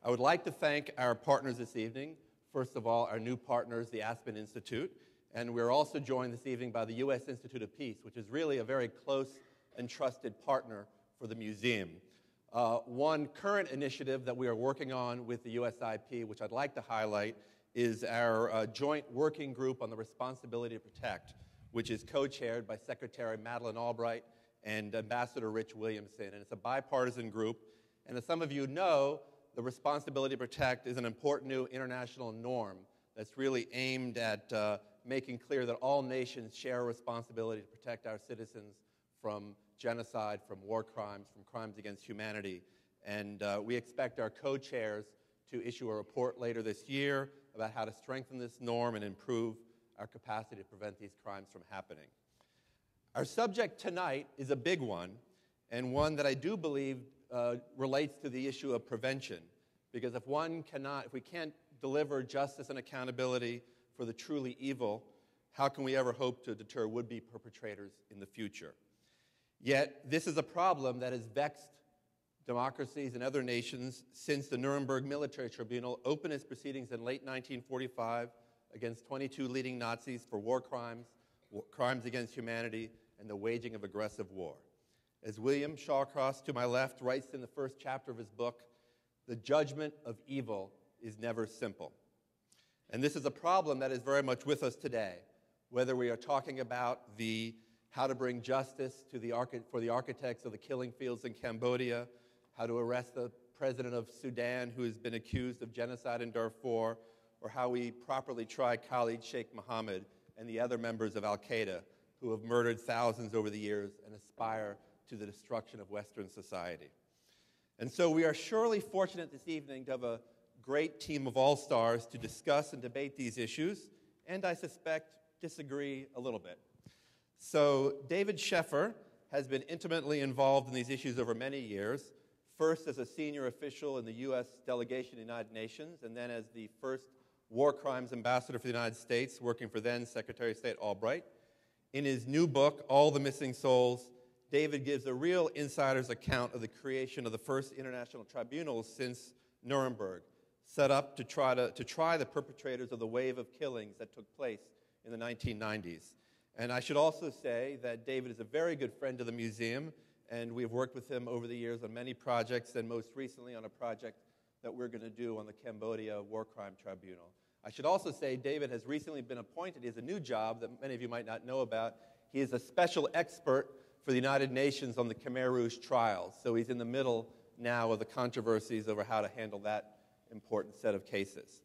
I would like to thank our partners this evening. First of all, our new partners, the Aspen Institute, and we're also joined this evening by the U.S. Institute of Peace, which is really a very close and trusted partner for the museum. One current initiative that we are working on with the USIP, which I'd like to highlight, is our joint working group on the responsibility to protect, which is co-chaired by Secretary Madeleine Albright and Ambassador Rich Williamson. And it's a bipartisan group. And as some of you know, the responsibility to protect is an important new international norm that's really aimed at making clear that all nations share a responsibility to protect our citizens from genocide, from war crimes, from crimes against humanity. And we expect our co-chairs to issue a report later this year about how to strengthen this norm and improve our capacity to prevent these crimes from happening. Our subject tonight is a big one, and one that I do believe relates to the issue of prevention. Because if we can't deliver justice and accountability for the truly evil, how can we ever hope to deter would-be perpetrators in the future? Yet, this is a problem that has vexed democracies and other nations since the Nuremberg Military Tribunal opened its proceedings in late 1945 against 22 leading Nazis for war crimes, crimes against humanity, and the waging of aggressive war. As William Shawcross, to my left, writes in the first chapter of his book, the judgment of evil is never simple. And this is a problem that is very much with us today, whether we are talking about how to bring justice for the architects of the killing fields in Cambodia, how to arrest the president of Sudan who has been accused of genocide in Darfur, or how we properly try Khalid Sheik Mohammed and the other members of Al-Qaeda who have murdered thousands over the years and aspire to the destruction of Western society. And so we are surely fortunate this evening to have a great team of all-stars to discuss and debate these issues, and I suspect disagree a little bit. So David Sheffer has been intimately involved in these issues over many years, first as a senior official in the U.S. delegation to the United Nations, and then as the first war crimes ambassador for the United States, working for then Secretary of State Albright. In his new book, All the Missing Souls, David gives a real insider's account of the creation of the first international tribunals since Nuremberg, set up to try the perpetrators of the wave of killings that took place in the 1990s. And I should also say that David is a very good friend of the museum, and we've worked with him over the years on many projects, and most recently on a project that we're going to do on the Cambodia War Crime Tribunal. I should also say David has recently been appointed. He has a new job that many of you might not know about. He is a special expert for the United Nations on the Khmer Rouge trials. So he's in the middle now of the controversies over how to handle that important set of cases.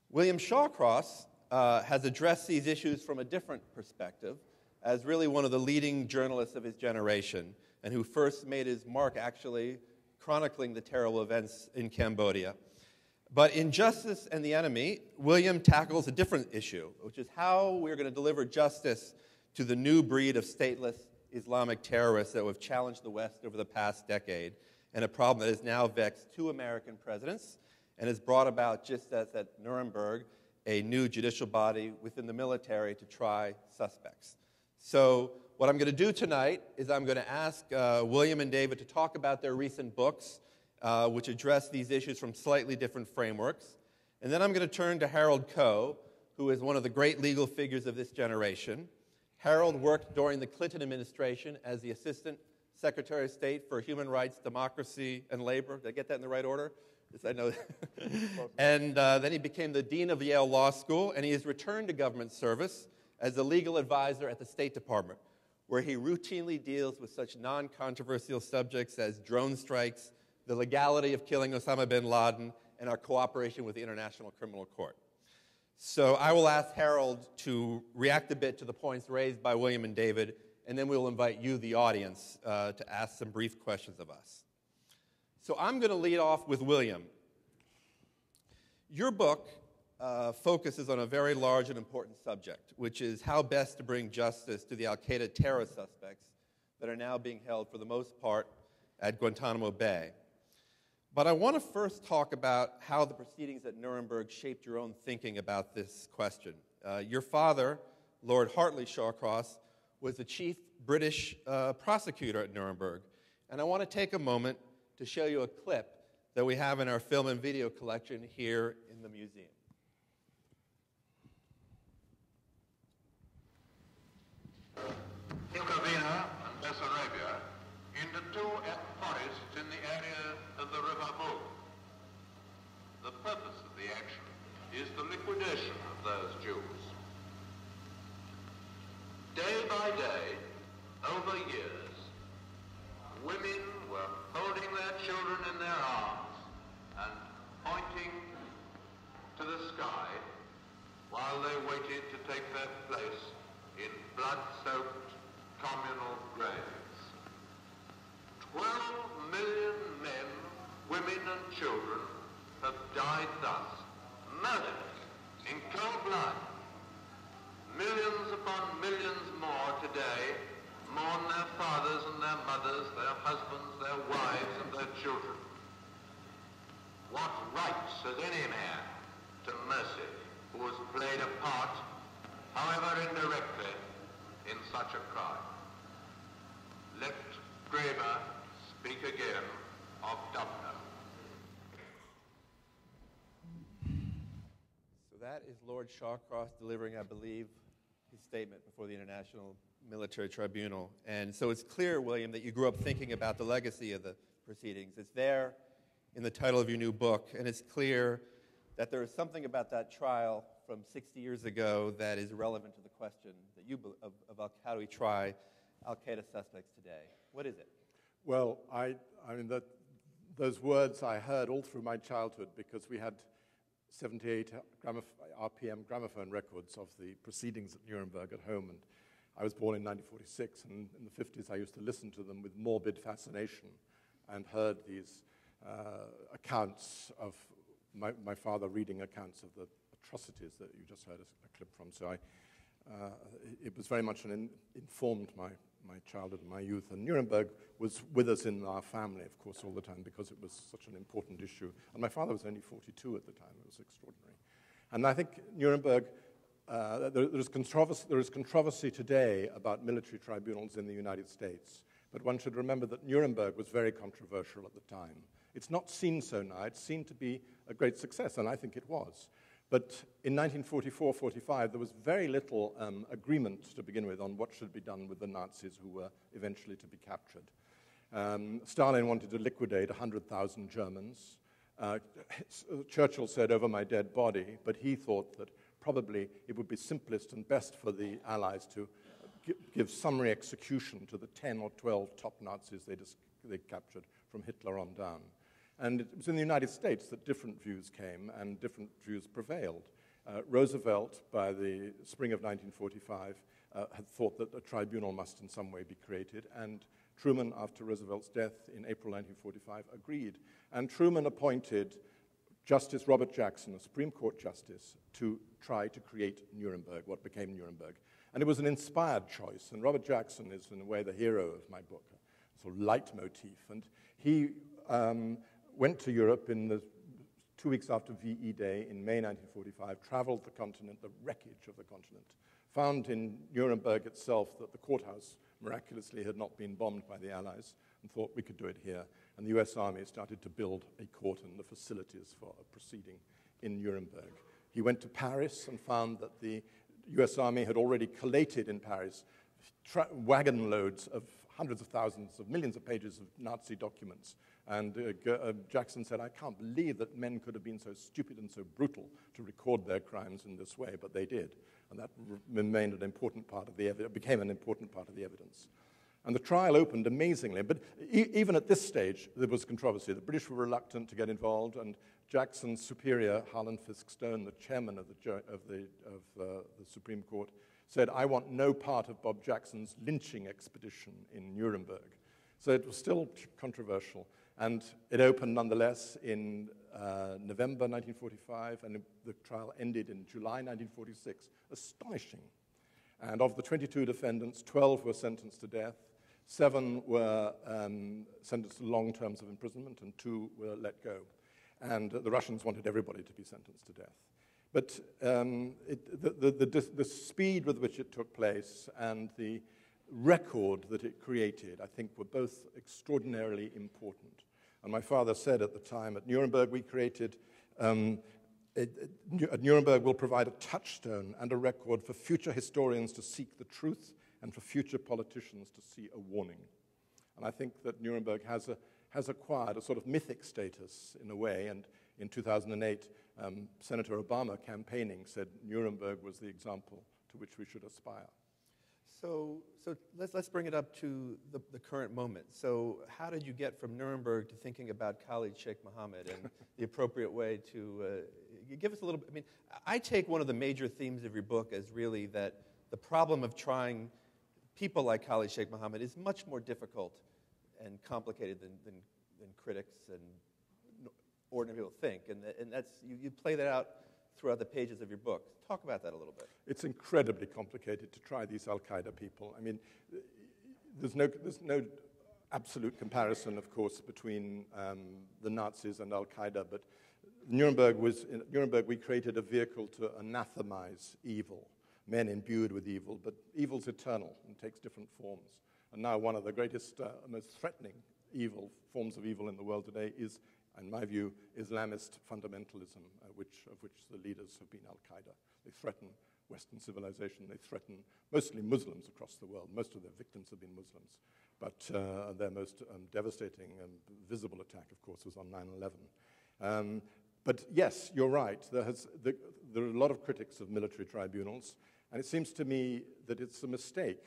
William Shawcross has addressed these issues from a different perspective as really one of the leading journalists of his generation and who first made his mark actually chronicling the terrible events in Cambodia. But in Justice and the Enemy, William tackles a different issue, which is how we're going to deliver justice to the new breed of stateless Islamic terrorists that have challenged the West over the past decade, and a problem that has now vexed 2 American presidents and has brought about, just as at Nuremberg, a new judicial body within the military to try suspects. So what I'm going to do tonight is I'm going to ask William and David to talk about their recent books, which address these issues from slightly different frameworks. And then I'm going to turn to Harold Koh, who is one of the great legal figures of this generation. Harold worked during the Clinton administration as the Assistant Secretary of State for Human Rights, Democracy, and Labor. Did I get that in the right order? Yes, I know. And then he became the Dean of Yale Law School, and he has returned to government service as a legal advisor at the State Department, where he routinely deals with such non-controversial subjects as drone strikes, the legality of killing Osama bin Laden, and our cooperation with the International Criminal Court. So I will ask Harold to react a bit to the points raised by William and David, and then we will invite you, the audience, to ask some brief questions of us. So I'm going to lead off with William. Your book focuses on a very large and important subject, which is how best to bring justice to the Al-Qaeda terror suspects that are now being held, for the most part, at Guantanamo Bay. But I want to first talk about how the proceedings at Nuremberg shaped your own thinking about this question. Your father, Lord Hartley Shawcross, was the chief British prosecutor at Nuremberg. And I want to take a moment to show you a clip that we have in our film and video collection here in the museum. Bukovina and Bessarabia into two forests in the area of the River Bull. The purpose of the action is the liquidation of those Jews. Day by day, over years, women were holding their children in their arms and pointing to the sky while they waited to take their place in blood-soaked communal graves. 12 million men, women and children have died thus, murdered in cold blood. Millions upon millions more today mourn their fathers and their mothers, their husbands, their wives and their children. What rights has any man to mercy who has played a part, however indirectly, in such a crime? Let Graeber speak again of Dubno. So that is Lord Shawcross delivering, I believe, his statement before the International Military Tribunal. And so it's clear, William, that you grew up thinking about the legacy of the proceedings. It's there in the title of your new book, and it's clear that there is something about that trial from 60 years ago that is relevant to the question that you of how do we try al-Qaeda suspects today. What is it? Well, I mean, those words I heard all through my childhood because we had 78 RPM gramophone records of the proceedings at Nuremberg at home, and I was born in 1946, and in the 50s I used to listen to them with morbid fascination and heard these accounts of my father reading accounts of the atrocities that you just heard a clip from. So it was very much informed my childhood and my youth. And Nuremberg was with us in our family, of course, all the time because it was such an important issue. And my father was only 42 at the time. It was extraordinary. And I think Nuremberg, there is controversy today about military tribunals in the United States. But one should remember that Nuremberg was very controversial at the time. It's not seen so now. It's seen to be a great success, and I think it was. But in 1944-45, there was very little agreement to begin with on what should be done with the Nazis who were eventually to be captured. Stalin wanted to liquidate 100,000 Germans. Churchill said, "Over my dead body," but he thought that probably it would be simplest and best for the Allies to give summary execution to the 10 or 12 top Nazis they captured from Hitler on down. And it was in the United States that different views came and different views prevailed. Roosevelt, by the spring of 1945, had thought that a tribunal must in some way be created, and Truman, after Roosevelt's death in April 1945, agreed. And Truman appointed Justice Robert Jackson, a Supreme Court justice, to try to create Nuremberg, what became Nuremberg. And it was an inspired choice, and Robert Jackson is, in a way, the hero of my book, a sort of leitmotif. And he went to Europe in the 2 weeks after VE Day in May 1945, traveled the continent, the wreckage of the continent, found in Nuremberg itself that the courthouse miraculously had not been bombed by the Allies, and thought we could do it here. And the US Army started to build a court and the facilities for a proceeding in Nuremberg. He went to Paris and found that the US Army had already collated in Paris wagon loads of hundreds of thousands of millions of pages of Nazi documents. And Jackson said, "I can't believe that men could have been so stupid and so brutal to record their crimes in this way," but they did. And that remained an important part of the evidence, became an important part of the evidence. And the trial opened amazingly, but even at this stage, there was controversy. The British were reluctant to get involved, and Jackson's superior, Harlan Fiske Stone, the chairman of the Supreme Court, said, "I want no part of Bob Jackson's lynching expedition in Nuremberg." So it was still controversial. And it opened nonetheless in November 1945, and the trial ended in July 1946. Astonishing. And of the 22 defendants, 12 were sentenced to death, 7 were sentenced to long terms of imprisonment, and 2 were let go. And the Russians wanted everybody to be sentenced to death. But the speed with which it took place and the record that it created, I think, were both extraordinarily important. And my father said at the time, at Nuremberg we created, at Nuremberg will provide a touchstone and a record for future historians to seek the truth and for future politicians to see a warning. And I think that Nuremberg has acquired a sort of mythic status in a way, and in 2008, Senator Obama campaigning said Nuremberg was the example to which we should aspire. So let's bring it up to the current moment. So how did you get from Nuremberg to thinking about Khalid Sheik Mohammed and the appropriate way to give us a little bit? I mean, I take one of the major themes of your book as really that the problem of trying people like Khalid Sheik Mohammed is much more difficult and complicated than critics and ordinary people think, and that's you play that out throughout the pages of your book. Talk about that a little bit. It's incredibly complicated to try these Al-Qaeda people. I mean, there's no absolute comparison, of course, between the Nazis and Al-Qaeda, but in Nuremberg, we created a vehicle to anathemize evil, men imbued with evil, but evil's eternal and takes different forms. And now one of the greatest, most threatening forms of evil in the world today is, in my view, Islamist fundamentalism, of which the leaders have been Al-Qaeda. They threaten Western civilization. They threaten mostly Muslims across the world. Most of their victims have been Muslims. But their most devastating and visible attack, of course, was on 9/11. But yes, you're right. There are a lot of critics of military tribunals, and it seems to me that it's a mistake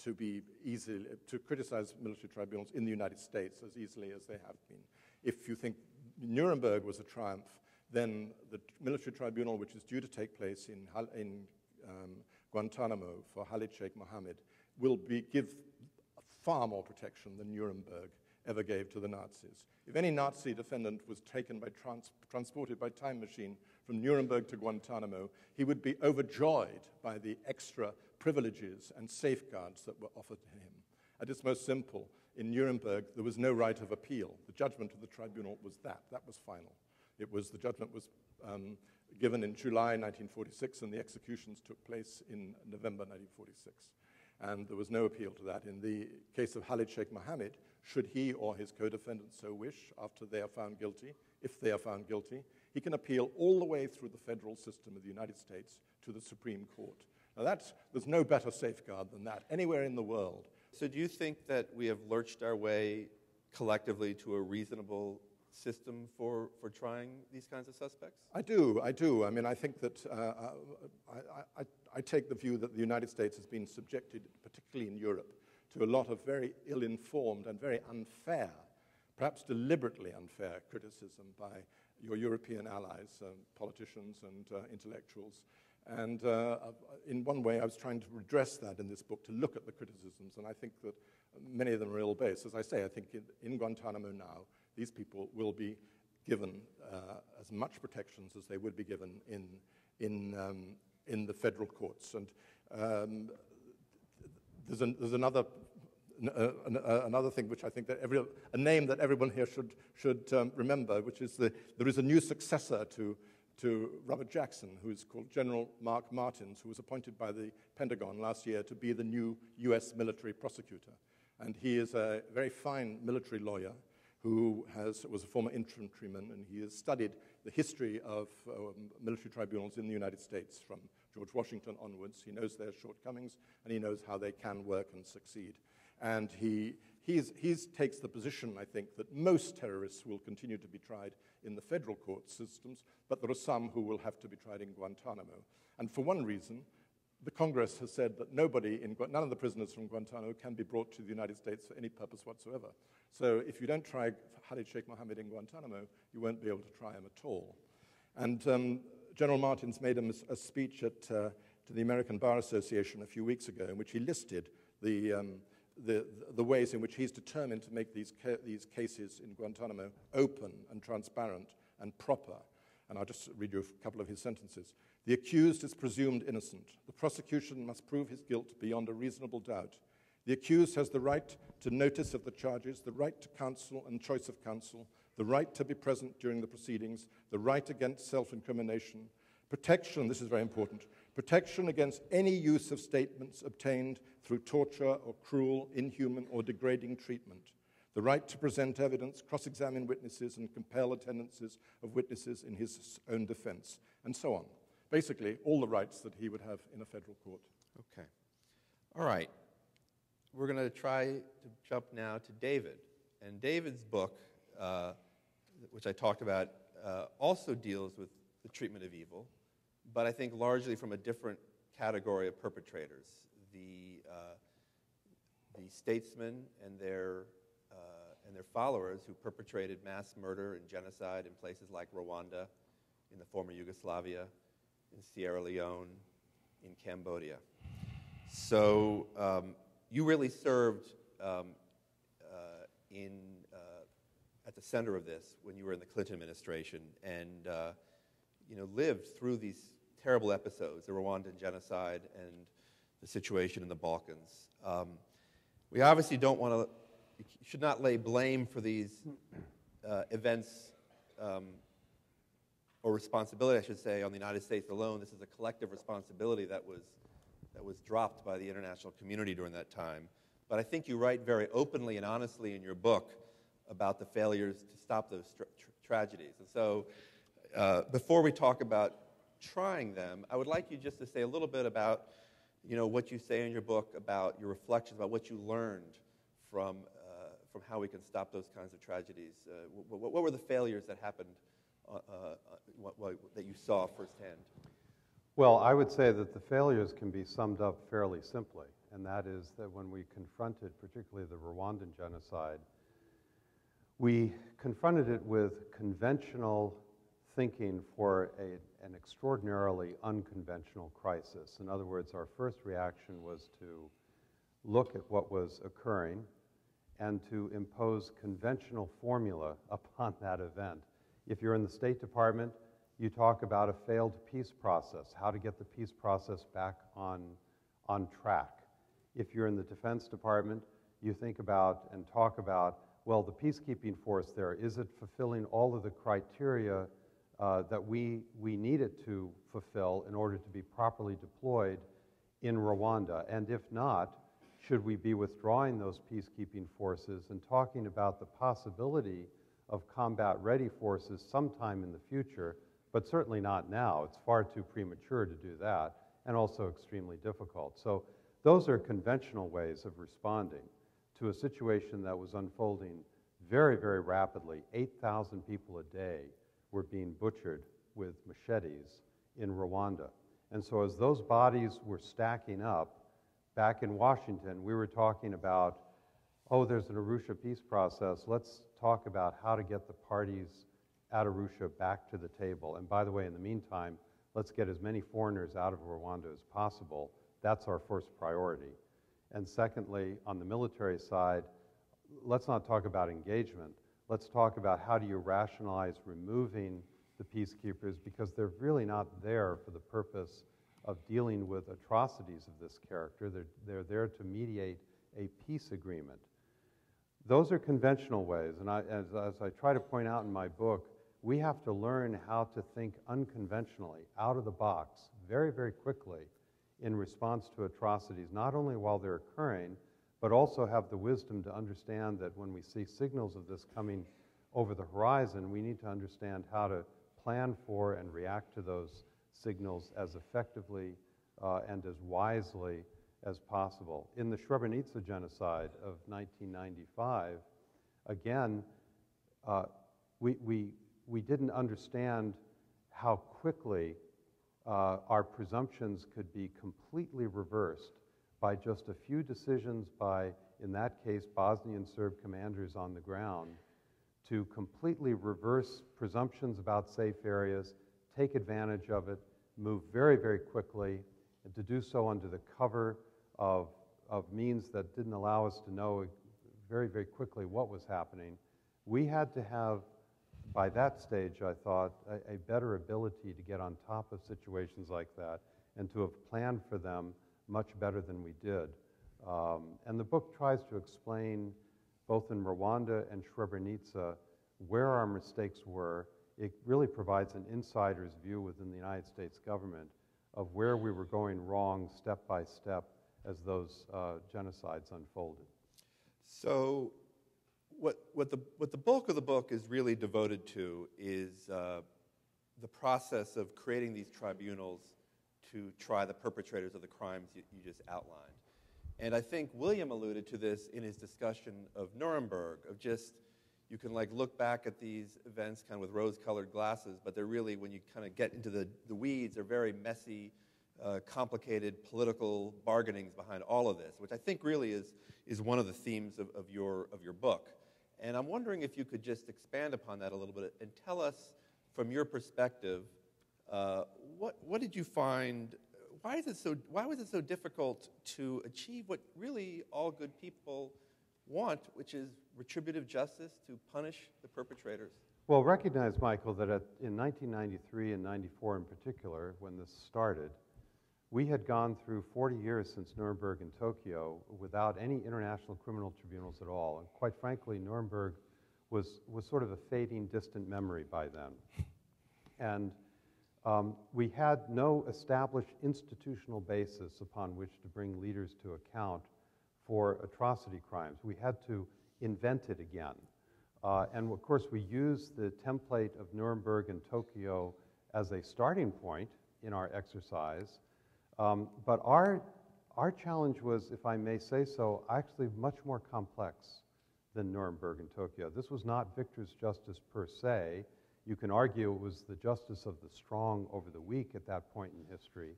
to criticize military tribunals in the United States as easily as they have been. If you think Nuremberg was a triumph, then the military tribunal, which is due to take place in Guantanamo for Khalid Sheik Mohammed, will give far more protection than Nuremberg ever gave to the Nazis. If any Nazi defendant was taken by transported by time machine from Nuremberg to Guantanamo, he would be overjoyed by the extra privileges and safeguards that were offered to him. At its most simple, in Nuremberg, there was no right of appeal. The judgment of the tribunal was that was final. The judgment was given in July 1946, and the executions took place in November 1946. And there was no appeal to that. In the case of Khalid Sheik Mohammed, should he or his co-defendants so wish, after they are found guilty, if they are found guilty, he can appeal all the way through the federal system of the United States to the Supreme Court. Now there's no better safeguard than that anywhere in the world. So do you think that we have lurched our way collectively to a reasonable system for trying these kinds of suspects? I do. I mean, I think that I take the view that the United States has been subjected, particularly in Europe, to a lot of very ill-informed and very unfair, perhaps deliberately unfair criticism by your European allies, politicians and intellectuals. And in one way, I was trying to redress that in this book, to look at the criticisms, and I think that many of them are ill-based. As I say, I think in Guantanamo now, these people will be given as much protections as they would be given in the federal courts. And there's another thing which I think that a name that everyone here should remember, which is there is a new successor to Robert Jackson, who is called General Mark Martins, who was appointed by the Pentagon last year to be the new U.S. military prosecutor. And he is a very fine military lawyer who was a former infantryman, and he has studied the history of military tribunals in the United States from George Washington onwards. He knows their shortcomings, and he knows how they can work and succeed. And he takes the position, I think, that most terrorists will continue to be tried in the federal court systems, but there are some who will have to be tried in Guantanamo. And for one reason, the Congress has said that none of the prisoners from Guantanamo can be brought to the United States for any purpose whatsoever. So if you don't try Khalid Sheik Mohammed in Guantanamo, you won't be able to try him at all. And General Martins made a speech to the American Bar Association a few weeks ago, in which he listed the ways in which he's determined to make these cases in Guantanamo open and transparent and proper. And I'll just read you a couple of his sentences. The accused is presumed innocent. The prosecution must prove his guilt beyond a reasonable doubt. The accused has the right to notice of the charges, the right to counsel and choice of counsel, the right to be present during the proceedings, the right against self-incrimination, protection, this is very important, protection against any use of statements obtained through torture or cruel, inhuman, or degrading treatment, the right to present evidence, cross-examine witnesses, and compel attendances of witnesses in his own defense, and so on. Basically, all the rights that he would have in a federal court. Okay. All right. We're going to try to jump now to David. And David's book, which I talked about, also deals with the treatment of evil, but I think largely from a different category of perpetrators. The statesmen and their followers who perpetrated mass murder and genocide in places like Rwanda, in the former Yugoslavia, in Sierra Leone, in Cambodia. So you really served at the center of this when you were in the Clinton administration, and lived through these terrible episodes, the Rwandan genocide and the situation in the Balkans. We obviously should not lay blame for these events or responsibility, I should say, on the United States alone. This is a collective responsibility that was dropped by the international community during that time. But I think you write very openly and honestly in your book about the failures to stop those tragedies. And so before we talk about trying them, I would like you just to say a little bit about what you say in your book about your reflections, about what you learned from how we can stop those kinds of tragedies. What were the failures that happened that you saw firsthand? Well, I would say that the failures can be summed up fairly simply, and that is that when we confronted particularly the Rwandan genocide, we confronted it with conventional thinking for an extraordinarily unconventional crisis. In other words, our first reaction was to look at what was occurring and to impose conventional formula upon that event. If you're in the State Department, you talk about a failed peace process, how to get the peace process back on track. If you're in the Defense Department, you think about and talk about, well, the peacekeeping force there, is it fulfilling all of the criteria that we need it to fulfill in order to be properly deployed in Rwanda? And if not, should we be withdrawing those peacekeeping forces and talking about the possibility of combat-ready forces sometime in the future, but certainly not now. It's far too premature to do that, and also extremely difficult. So those are conventional ways of responding to a situation that was unfolding very, very rapidly. 8,000 people a day were being butchered with machetes in Rwanda. And so as those bodies were stacking up, back in Washington, we were talking about, oh, there's an Arusha peace process. Let's talk about how to get the parties at Arusha back to the table. And by the way, in the meantime, let's get as many foreigners out of Rwanda as possible. That's our first priority. And secondly, on the military side, let's not talk about engagement. Let's talk about how do you rationalize removing the peacekeepers, because they're really not there for the purpose of dealing with atrocities of this character. They're there to mediate a peace agreement. Those are conventional ways, and as I try to point out in my book, we have to learn how to think unconventionally, out of the box, very, very quickly in response to atrocities, not only while they're occurring, but also have the wisdom to understand that when we see signals of this coming over the horizon, we need to understand how to plan for and react to those signals as effectively and as wisely as possible. In the Srebrenica genocide of 1995, again, we didn't understand how quickly our presumptions could be completely reversed by just a few decisions by, in that case, Bosnian Serb commanders on the ground to completely reverse presumptions about safe areas, take advantage of it, move very, very quickly, and to do so under the cover of means that didn't allow us to know very, very quickly what was happening. We had to have, by that stage, I thought, a better ability to get on top of situations like that and to have planned for them much better than we did. And the book tries to explain, both in Rwanda and Srebrenica, where our mistakes were. It really provides an insider's view within the United States government of where we were going wrong step by step as those genocides unfolded. So what the bulk of the book is really devoted to is the process of creating these tribunals to try the perpetrators of the crimes you just outlined. And I think William alluded to this in his discussion of Nuremberg, of just, you can like look back at these events kind of with rose-colored glasses, but they're really, when you kind of get into the weeds, they're very messy, complicated political bargainings behind all of this, which I think really is one of the themes of your book. And I'm wondering if you could just expand upon that a little bit and tell us, from your perspective, what did you find? Why was it so difficult to achieve what really all good people want, which is retributive justice, to punish the perpetrators? Well, recognize, Michael, that in 1993 and 94 in particular, when this started, we had gone through 40 years since Nuremberg in Tokyo without any international criminal tribunals at all. And quite frankly, Nuremberg was sort of a fading, distant memory by then. And we had no established institutional basis upon which to bring leaders to account for atrocity crimes. We had to invent it again. And of course, we used the template of Nuremberg and Tokyo as a starting point in our exercise. But our challenge was, if I may say so, actually much more complex than Nuremberg and Tokyo. This was not victor's justice per se. You can argue it was the justice of the strong over the weak at that point in history.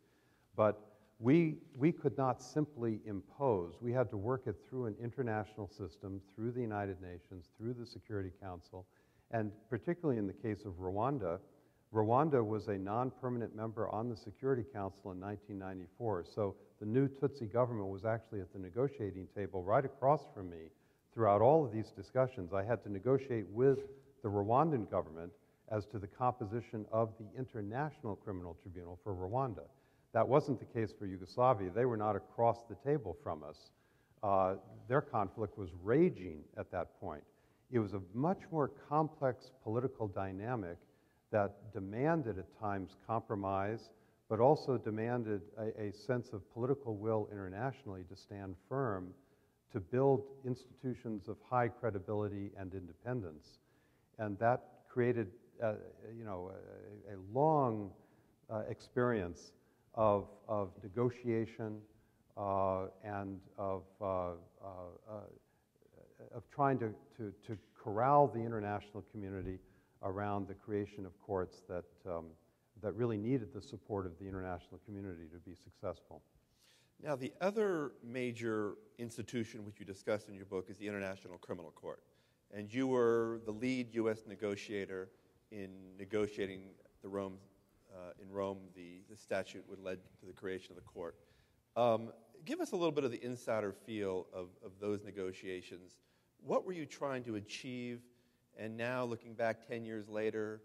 But we could not simply impose. We had to work it through an international system, through the United Nations, through the Security Council, and particularly in the case of Rwanda, Rwanda was a non-permanent member on the Security Council in 1994, so the new Tutsi government was actually at the negotiating table right across from me throughout all of these discussions. I had to negotiate with the Rwandan government as to the composition of the International Criminal Tribunal for Rwanda. That wasn't the case for Yugoslavia. They were not across the table from us. Their conflict was raging at that point. It was a much more complex political dynamic that demanded at times compromise, but also demanded a sense of political will internationally to stand firm, to build institutions of high credibility and independence. And that created a long experience of negotiation and of trying to corral the international community around the creation of courts that really needed the support of the international community to be successful. Now, the other major institution which you discuss in your book is the International Criminal Court. And you were the lead U.S. negotiator in negotiating in Rome, the statute which led to the creation of the court. Give us a little bit of the insider feel of those negotiations. What were you trying to achieve? And now, looking back 10 years later,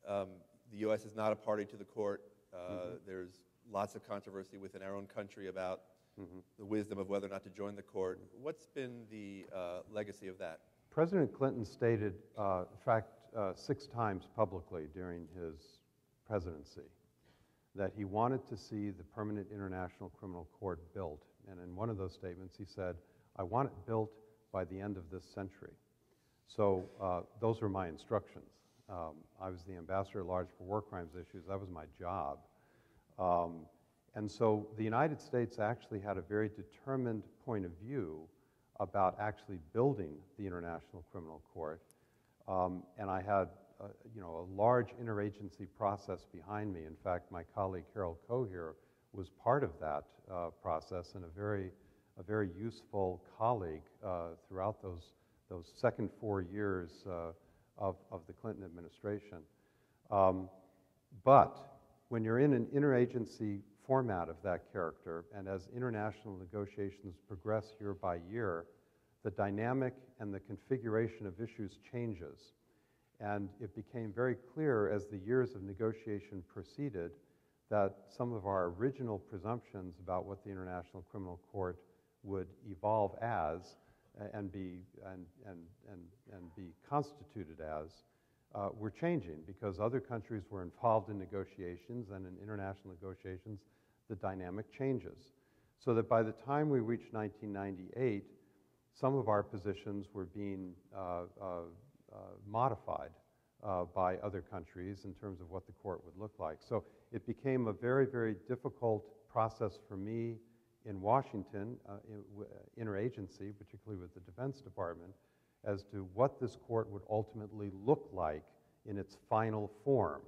the U.S. is not a party to the court. There's lots of controversy within our own country about the wisdom of whether or not to join the court. What's been the legacy of that? President Clinton stated, in fact, 6 times publicly during his presidency that he wanted to see the permanent International Criminal Court built. And in one of those statements, he said, "I want it built by the end of this century." So those were my instructions. I was the ambassador at large for war crimes issues. That was my job. And so the United States actually had a very determined point of view about actually building the International Criminal Court. And I had a large interagency process behind me. In fact, my colleague Harold Coe here was part of that process and a very useful colleague throughout those second 4 years of the Clinton administration. But when you're in an interagency format of that character, and as international negotiations progress year by year, the dynamic and the configuration of issues changes. And it became very clear as the years of negotiation proceeded that some of our original presumptions about what the International Criminal Court would evolve as and be constituted as were changing, because other countries were involved in negotiations, and in international negotiations, the dynamic changes. So that by the time we reached 1998, some of our positions were being modified by other countries in terms of what the court would look like. So it became a very, very difficult process for me in Washington, interagency, particularly with the Defense Department, as to what this court would ultimately look like in its final form.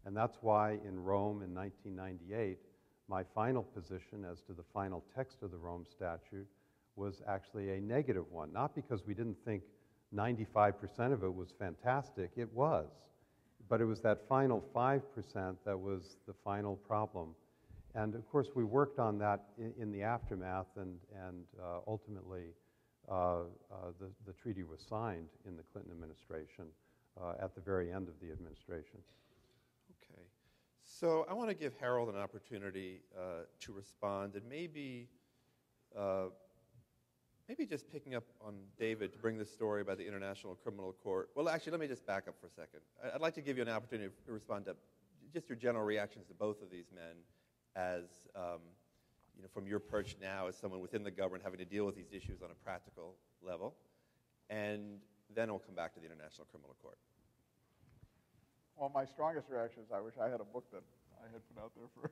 And that's why in Rome in 1998, my final position as to the final text of the Rome Statute was actually a negative one. Not because we didn't think 95% of it was fantastic, it was. But it was that final 5% that was the final problem. And of course, we worked on that in the aftermath, and ultimately the treaty was signed in the Clinton administration at the very end of the administration. Okay. So I want to give Harold an opportunity to respond, and maybe just picking up on David to bring this story about the International Criminal Court. Well, actually, let me just back up for a second. I'd like to give you an opportunity to respond to just your general reactions to both of these men as, from your perch now as someone within the government having to deal with these issues on a practical level. And then we'll come back to the International Criminal Court. Well, my strongest reaction is I wish I had a book that I had put out there for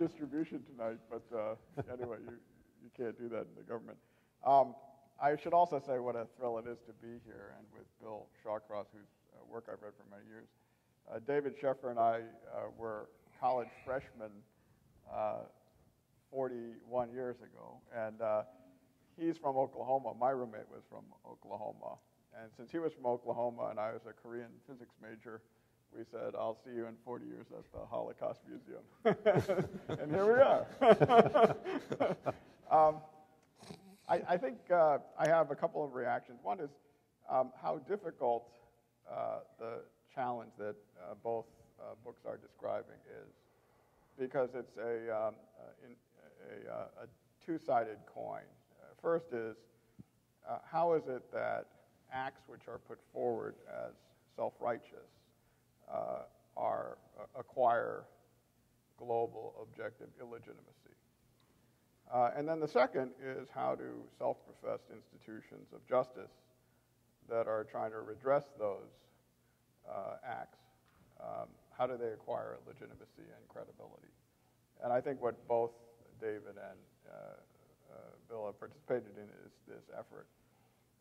distribution tonight. But anyway, you can't do that in the government. I should also say what a thrill it is to be here and with Bill Shawcross, whose work I've read for many years. David Sheffer and I were college freshmen 41 years ago, and he's from Oklahoma. My roommate was from Oklahoma, and since he was from Oklahoma and I was a Korean physics major, we said, I'll see you in 40 years at the Holocaust Museum. And here we are. I think I have a couple of reactions. One is how difficult the challenge that both books are describing is, because it's a two-sided coin. First is, how is it that acts which are put forward as self-righteous acquire global objective illegitimacy? And then the second is, how do self-professed institutions of justice that are trying to redress those acts, how do they acquire legitimacy and credibility? And I think what both David and Bill have participated in is this effort.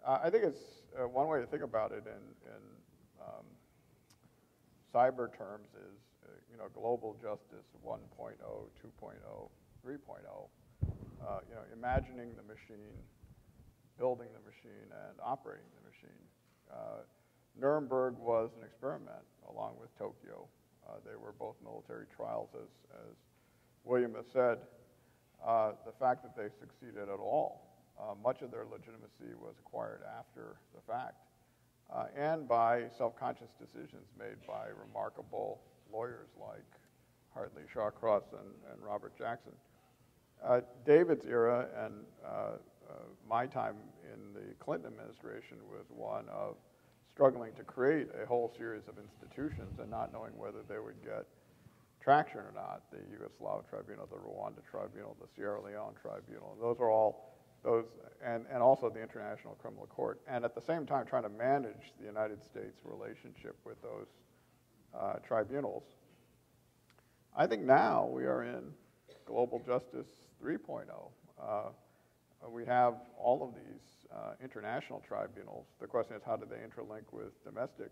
I think it's one way to think about it in cyber terms is, global justice 1.0, 2.0, 3.0. Imagining the machine, building the machine, and operating the machine. Nuremberg was an experiment, along with Tokyo. They were both military trials, as William has said. The fact that they succeeded at all, much of their legitimacy was acquired after the fact, and by self-conscious decisions made by remarkable lawyers like Hartley Shawcross and Robert Jackson. David's era and my time in the Clinton administration was one of struggling to create a whole series of institutions and not knowing whether they would get traction or not. The Yugoslav Tribunal, the Rwanda Tribunal, the Sierra Leone Tribunal, those are all those, and also the International Criminal Court. And at the same time, trying to manage the United States' relationship with those tribunals. I think now we are in global justice 3.0. We have all of these international tribunals. The question is, how do they interlink with domestic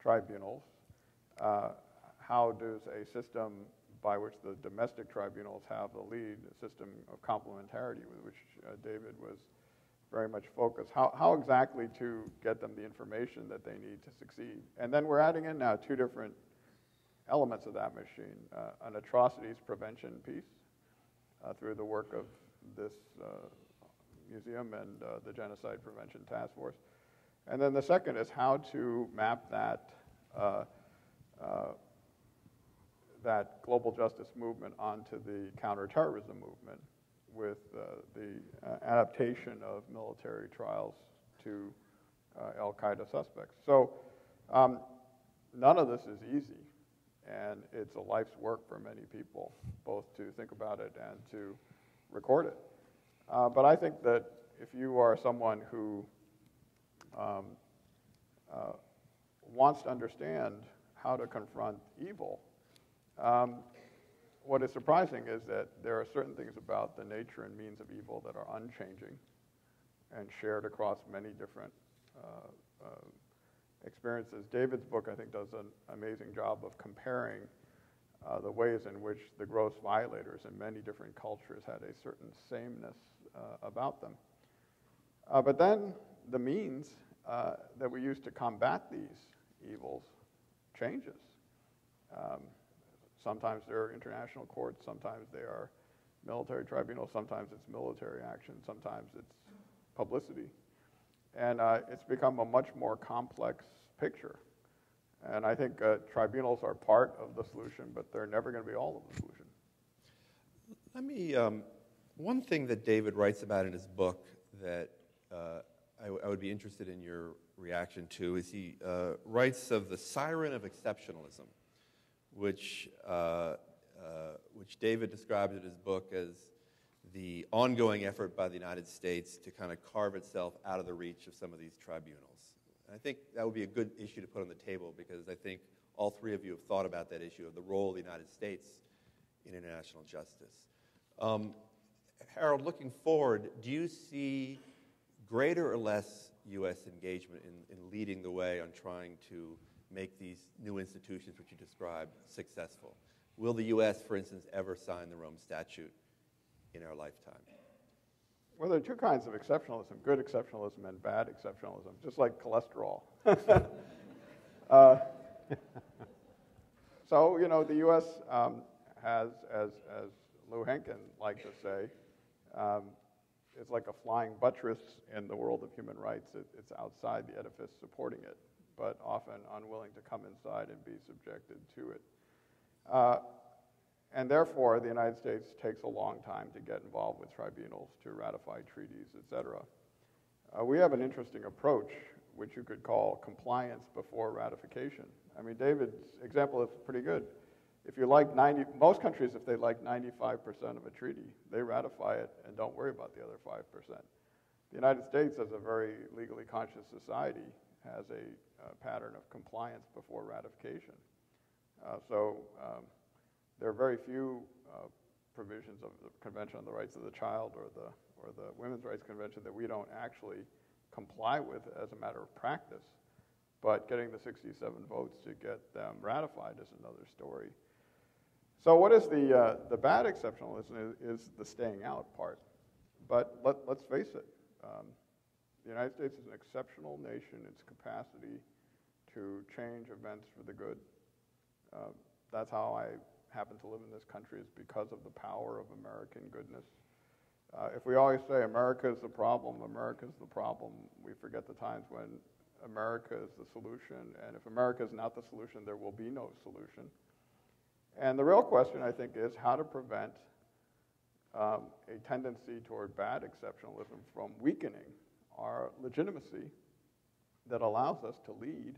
tribunals? How does a system by which the domestic tribunals have the lead, a system of complementarity with which David was very much focused, how exactly to get them the information that they need to succeed? And then we're adding in now two different elements of that machine, an atrocities prevention piece through the work of this museum and the Genocide Prevention Task Force. And then the second is how to map that that global justice movement onto the counterterrorism movement with the adaptation of military trials to al-Qaeda suspects. So none of this is easy, and it's a life's work for many people, both to think about it and to record it. But I think that if you are someone who wants to understand how to confront evil, what is surprising is that there are certain things about the nature and means of evil that are unchanging and shared across many different experiences. David's book, I think, does an amazing job of comparing the ways in which the gross violators in many different cultures had a certain sameness about them. But then the means that we use to combat these evils changes. Sometimes there are international courts, sometimes they are military tribunals, sometimes it's military action, sometimes it's publicity. And it's become a much more complex picture. And I think tribunals are part of the solution, but they're never going to be all of the solution. Let me, one thing that David writes about in his book that I would be interested in your reaction to is he writes of the Siren of Exceptionalism, which David describes in his book as the ongoing effort by the United States to kind of carve itself out of the reach of some of these tribunals. And I think that would be a good issue to put on the table because I think all three of you have thought about that issue of the role of the United States in international justice. Harold, looking forward, do you see greater or less U.S. engagement in leading the way on trying to make these new institutions, which you described, successful? Will the U.S., for instance, ever sign the Rome Statute in our lifetime? Well, there are two kinds of exceptionalism, good exceptionalism and bad exceptionalism, just like cholesterol. So, you know, the U.S. has, as Lou Henkin liked to say, it's like a flying buttress in the world of human rights. It's outside the edifice supporting it, but often unwilling to come inside and be subjected to it. And therefore, the United States takes a long time to get involved with tribunals, to ratify treaties, et cetera. We have an interesting approach, which you could call compliance before ratification. I mean, David's example is pretty good. If you like most countries, if they like 95% of a treaty, they ratify it and don't worry about the other 5%. The United States, as a very legally conscious society, has a pattern of compliance before ratification. There are very few provisions of the Convention on the Rights of the Child or the Women's Rights Convention that we don't actually comply with as a matter of practice. But getting the 67 votes to get them ratified is another story. So what is the bad exceptionalism is the staying out part. But let's face it, the United States is an exceptional nation in its capacity to change events for the good. That's how I happen to live in this country, is because of the power of American goodness. If we always say America is the problem, we forget the times when America is the solution. And if America is not the solution, there will be no solution. And the real question, I think, is how to prevent a tendency toward bad exceptionalism from weakening our legitimacy that allows us to lead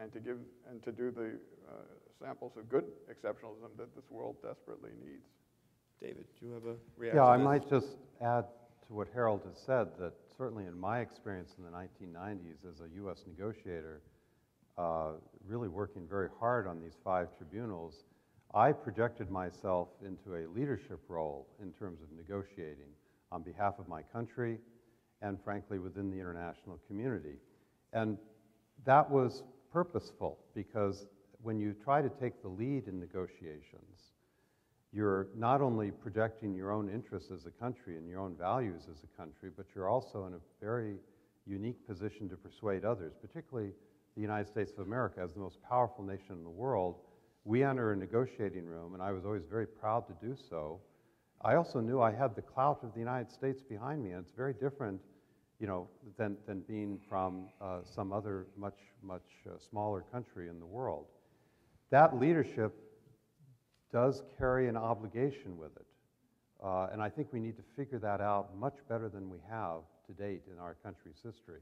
and to give and to do the samples of good exceptionalism that this world desperately needs. David, do you have a reaction? Yeah, I to this? might just add to what Harold has said that certainly in my experience in the 1990s as a U.S. negotiator, really working very hard on these 5 tribunals, I projected myself into a leadership role in terms of negotiating on behalf of my country and, frankly, within the international community. And that was purposeful because when you try to take the lead in negotiations, you're not only projecting your own interests as a country and your own values as a country, but you're also in a very unique position to persuade others, particularly the United States of America as the most powerful nation in the world. We enter a negotiating room, and I was always very proud to do so. I also knew I had the clout of the United States behind me, and it's very different, you know, than being from some other much smaller country in the world. That leadership does carry an obligation with it, and I think we need to figure that out much better than we have to date in our country's history.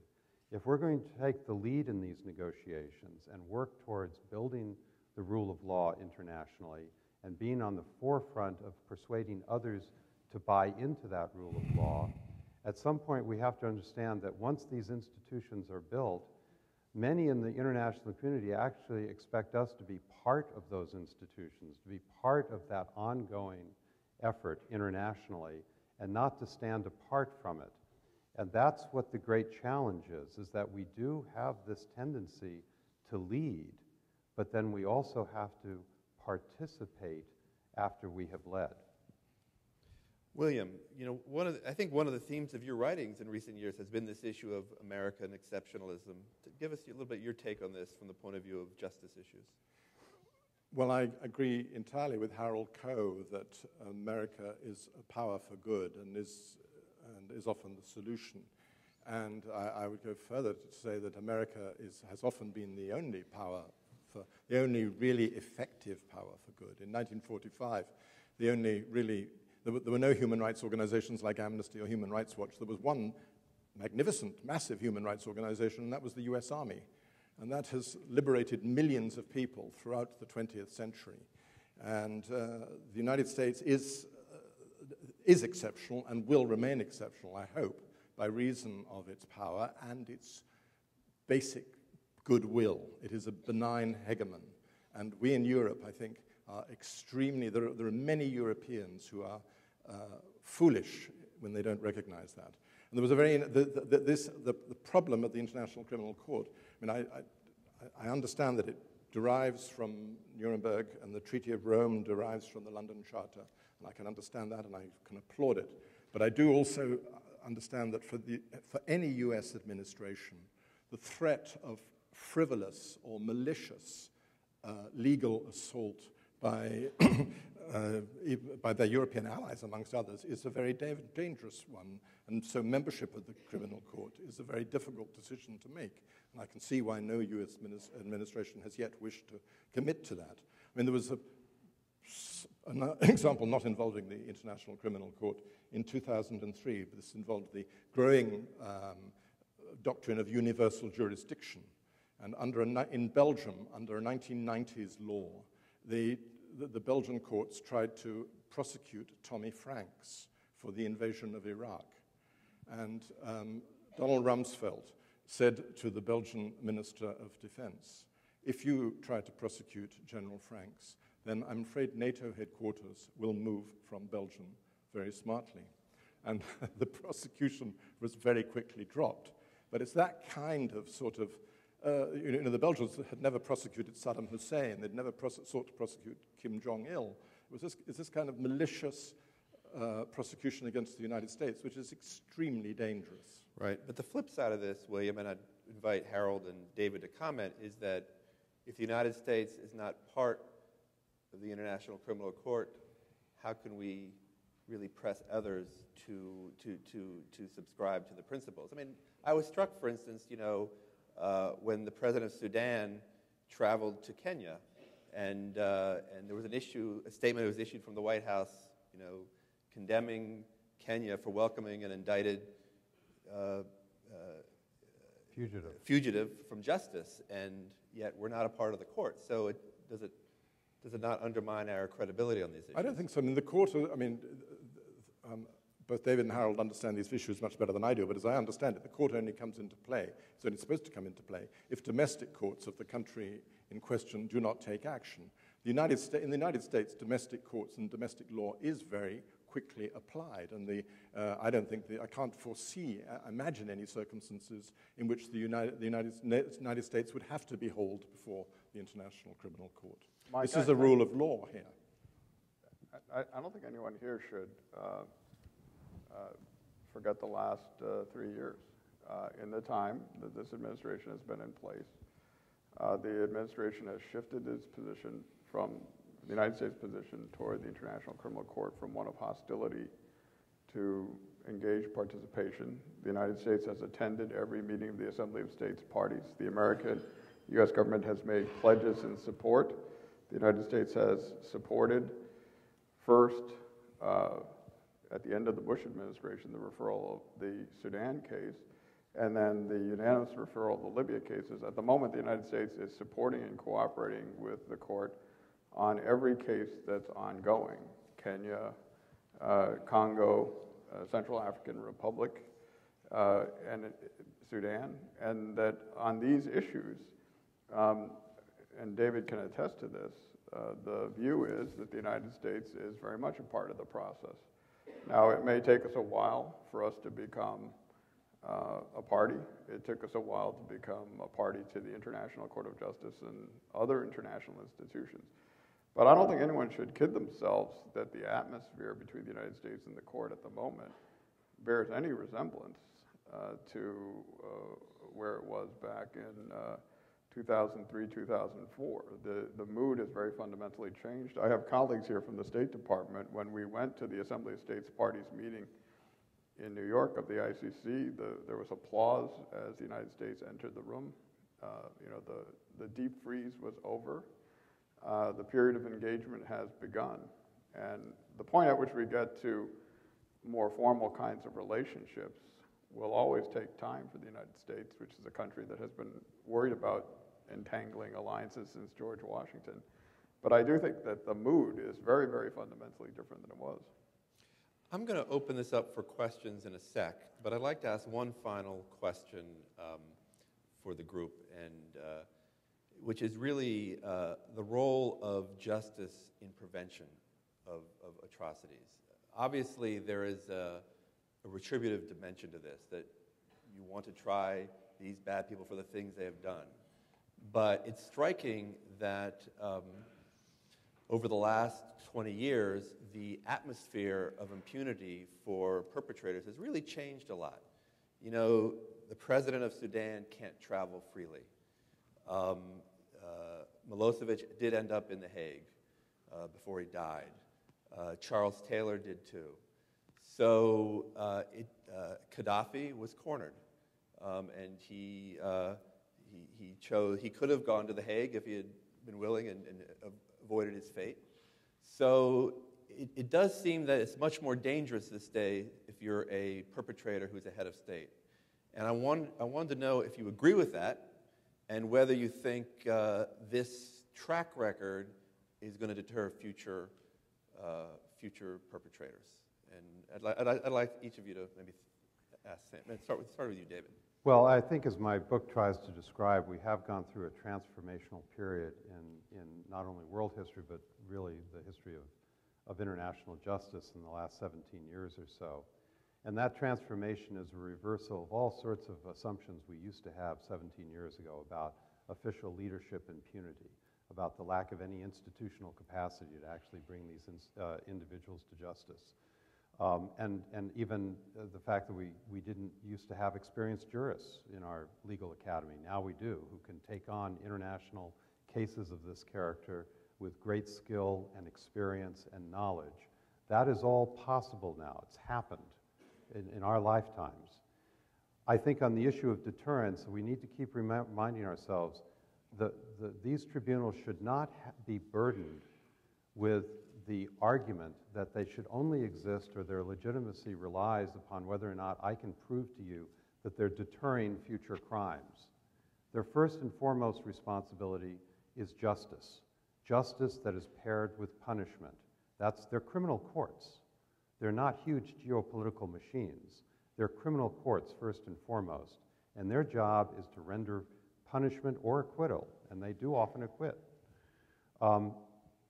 If we're going to take the lead in these negotiations and work towards building the rule of law internationally and being on the forefront of persuading others to buy into that rule of law, At some point, we have to understand that once these institutions are built, many in the international community actually expect us to be part of those institutions, to be part of that ongoing effort internationally, and not to stand apart from it. And that's what the great challenge is that we do have this tendency to lead, but then we also have to participate after we have led. William, I think one of the themes of your writings in recent years has been this issue of American exceptionalism. Give us a little bit your take on this from the point of view of justice issues. Well, I agree entirely with Harold Coe that America is a power for good and is often the solution. And I would go further to say that America has often been the only the only really effective power for good. In 1945, there were no human rights organizations like Amnesty or Human Rights Watch. There was one magnificent, massive human rights organization, and that was the US Army. And that has liberated millions of people throughout the 20th century. And the United States is exceptional and will remain exceptional, I hope, by reason of its power and its basic goodwill. It is a benign hegemon. And we in Europe, I think, are extremely, there are many Europeans who are foolish when they don't recognize that. And there was the problem at the International Criminal Court. I mean, I understand that it derives from Nuremberg, and the Treaty of Rome derives from the London Charter, and I can understand that, and I can applaud it. But I do also understand that for any U.S. administration, the threat of frivolous or malicious legal assault by their European allies, amongst others, is a very dangerous one. And so membership of the criminal court is a very difficult decision to make. And I can see why no U.S. administration has yet wished to commit to that. I mean, there was an example not involving the International Criminal Court in 2003, but this involved the growing doctrine of universal jurisdiction. And in Belgium, under a 1990s law, the Belgian courts tried to prosecute Tommy Franks for the invasion of Iraq. And Donald Rumsfeld said to the Belgian Minister of Defense, if you try to prosecute General Franks, then I'm afraid NATO headquarters will move from Belgium very smartly. And the prosecution was very quickly dropped. But it's that kind of sort of, the Belgians had never prosecuted Saddam Hussein. They'd never sought to prosecute Kim Jong-il. It's this kind of malicious prosecution against the United States, which is extremely dangerous. Right. But the flip side of this, William, and I'd invite Harold and David to comment, is that if the United States is not part of the International Criminal Court, how can we really press others to subscribe to the principles? I mean, I was struck, for instance, when the president of Sudan traveled to Kenya, and there was a statement was issued from the White House, condemning Kenya for welcoming an indicted fugitive from justice, and yet we're not a part of the court. So does it not undermine our credibility on these issues? I don't think so. I mean, the court, both David and Harold understand these issues much better than I do, but as I understand it, the court only comes into play, it's only supposed to come into play, if domestic courts of the country in question do not take action. In the United States, domestic courts and domestic law is very quickly applied, and I can't imagine any circumstances in which the United States would have to be hauled before the International Criminal Court. Mike, this is a rule of law here. I don't think anyone here should forget the last 3 years. In the time that this administration has been in place, the administration has shifted its position from the United States position toward the International Criminal Court from one of hostility to engaged participation. The United States has attended every meeting of the Assembly of States parties. The U.S. government has made pledges in support. The United States has supported, first, at the end of the Bush administration, the referral of the Sudan case, and then the unanimous referral of the Libya cases. At the moment, the United States is supporting and cooperating with the court on every case that's ongoing: Kenya, Congo, Central African Republic, and Sudan, and that on these issues, and David can attest to this, the view is that the United States is very much a part of the process. Now, it may take us a while for us to become a party. It took us a while to become a party to the International Court of Justice and other international institutions. But I don't think anyone should kid themselves that the atmosphere between the United States and the court at the moment bears any resemblance to where it was back in 2003, 2004. The mood has very fundamentally changed. I have colleagues here from the State Department. When we went to the Assembly of States Parties meeting in New York of the ICC, there was applause as the United States entered the room. The deep freeze was over. The period of engagement has begun. And the point at which we get to more formal kinds of relationships will always take time for the United States, which is a country that has been worried about entangling alliances since George Washington. But I do think that the mood is very, very fundamentally different than it was. I'm going to open this up for questions in a sec, but I'd like to ask one final question for the group, and which is really the role of justice in prevention of atrocities. Obviously, there is a retributive dimension to this, that you want to try these bad people for the things they have done. But it's striking that over the last 20 years, the atmosphere of impunity for perpetrators has really changed a lot. You know, the president of Sudan can't travel freely. Milosevic did end up in The Hague before he died. Charles Taylor did too. So Gaddafi was cornered, and he chose. He could have gone to The Hague if he had been willing and avoided his fate. So it does seem that it's much more dangerous this day if you're a perpetrator who's a head of state. And I wanted to know if you agree with that, and whether you think this track record is going to deter future perpetrators. And I'd like each of you to maybe ask. Let's start with you, David. Well, I think as my book tries to describe, we have gone through a transformational period in not only world history, but really the history of international justice in the last 17 years or so. And that transformation is a reversal of all sorts of assumptions we used to have 17 years ago about official leadership impunity, about the lack of any institutional capacity to actually bring these individuals to justice. And even the fact that we didn't used to have experienced jurists in our legal academy. Now we do, who can take on international cases of this character with great skill and experience and knowledge. That is all possible now. It's happened in our lifetimes. I think on the issue of deterrence, we need to keep reminding ourselves that these tribunals should not be burdened with the argument that they should only exist, or their legitimacy relies upon whether or not I can prove to you that they're deterring future crimes. Their first and foremost responsibility is justice. Justice that is paired with punishment. They're criminal courts. They're not huge geopolitical machines. They're criminal courts first and foremost, and their job is to render punishment or acquittal, and they do often acquit.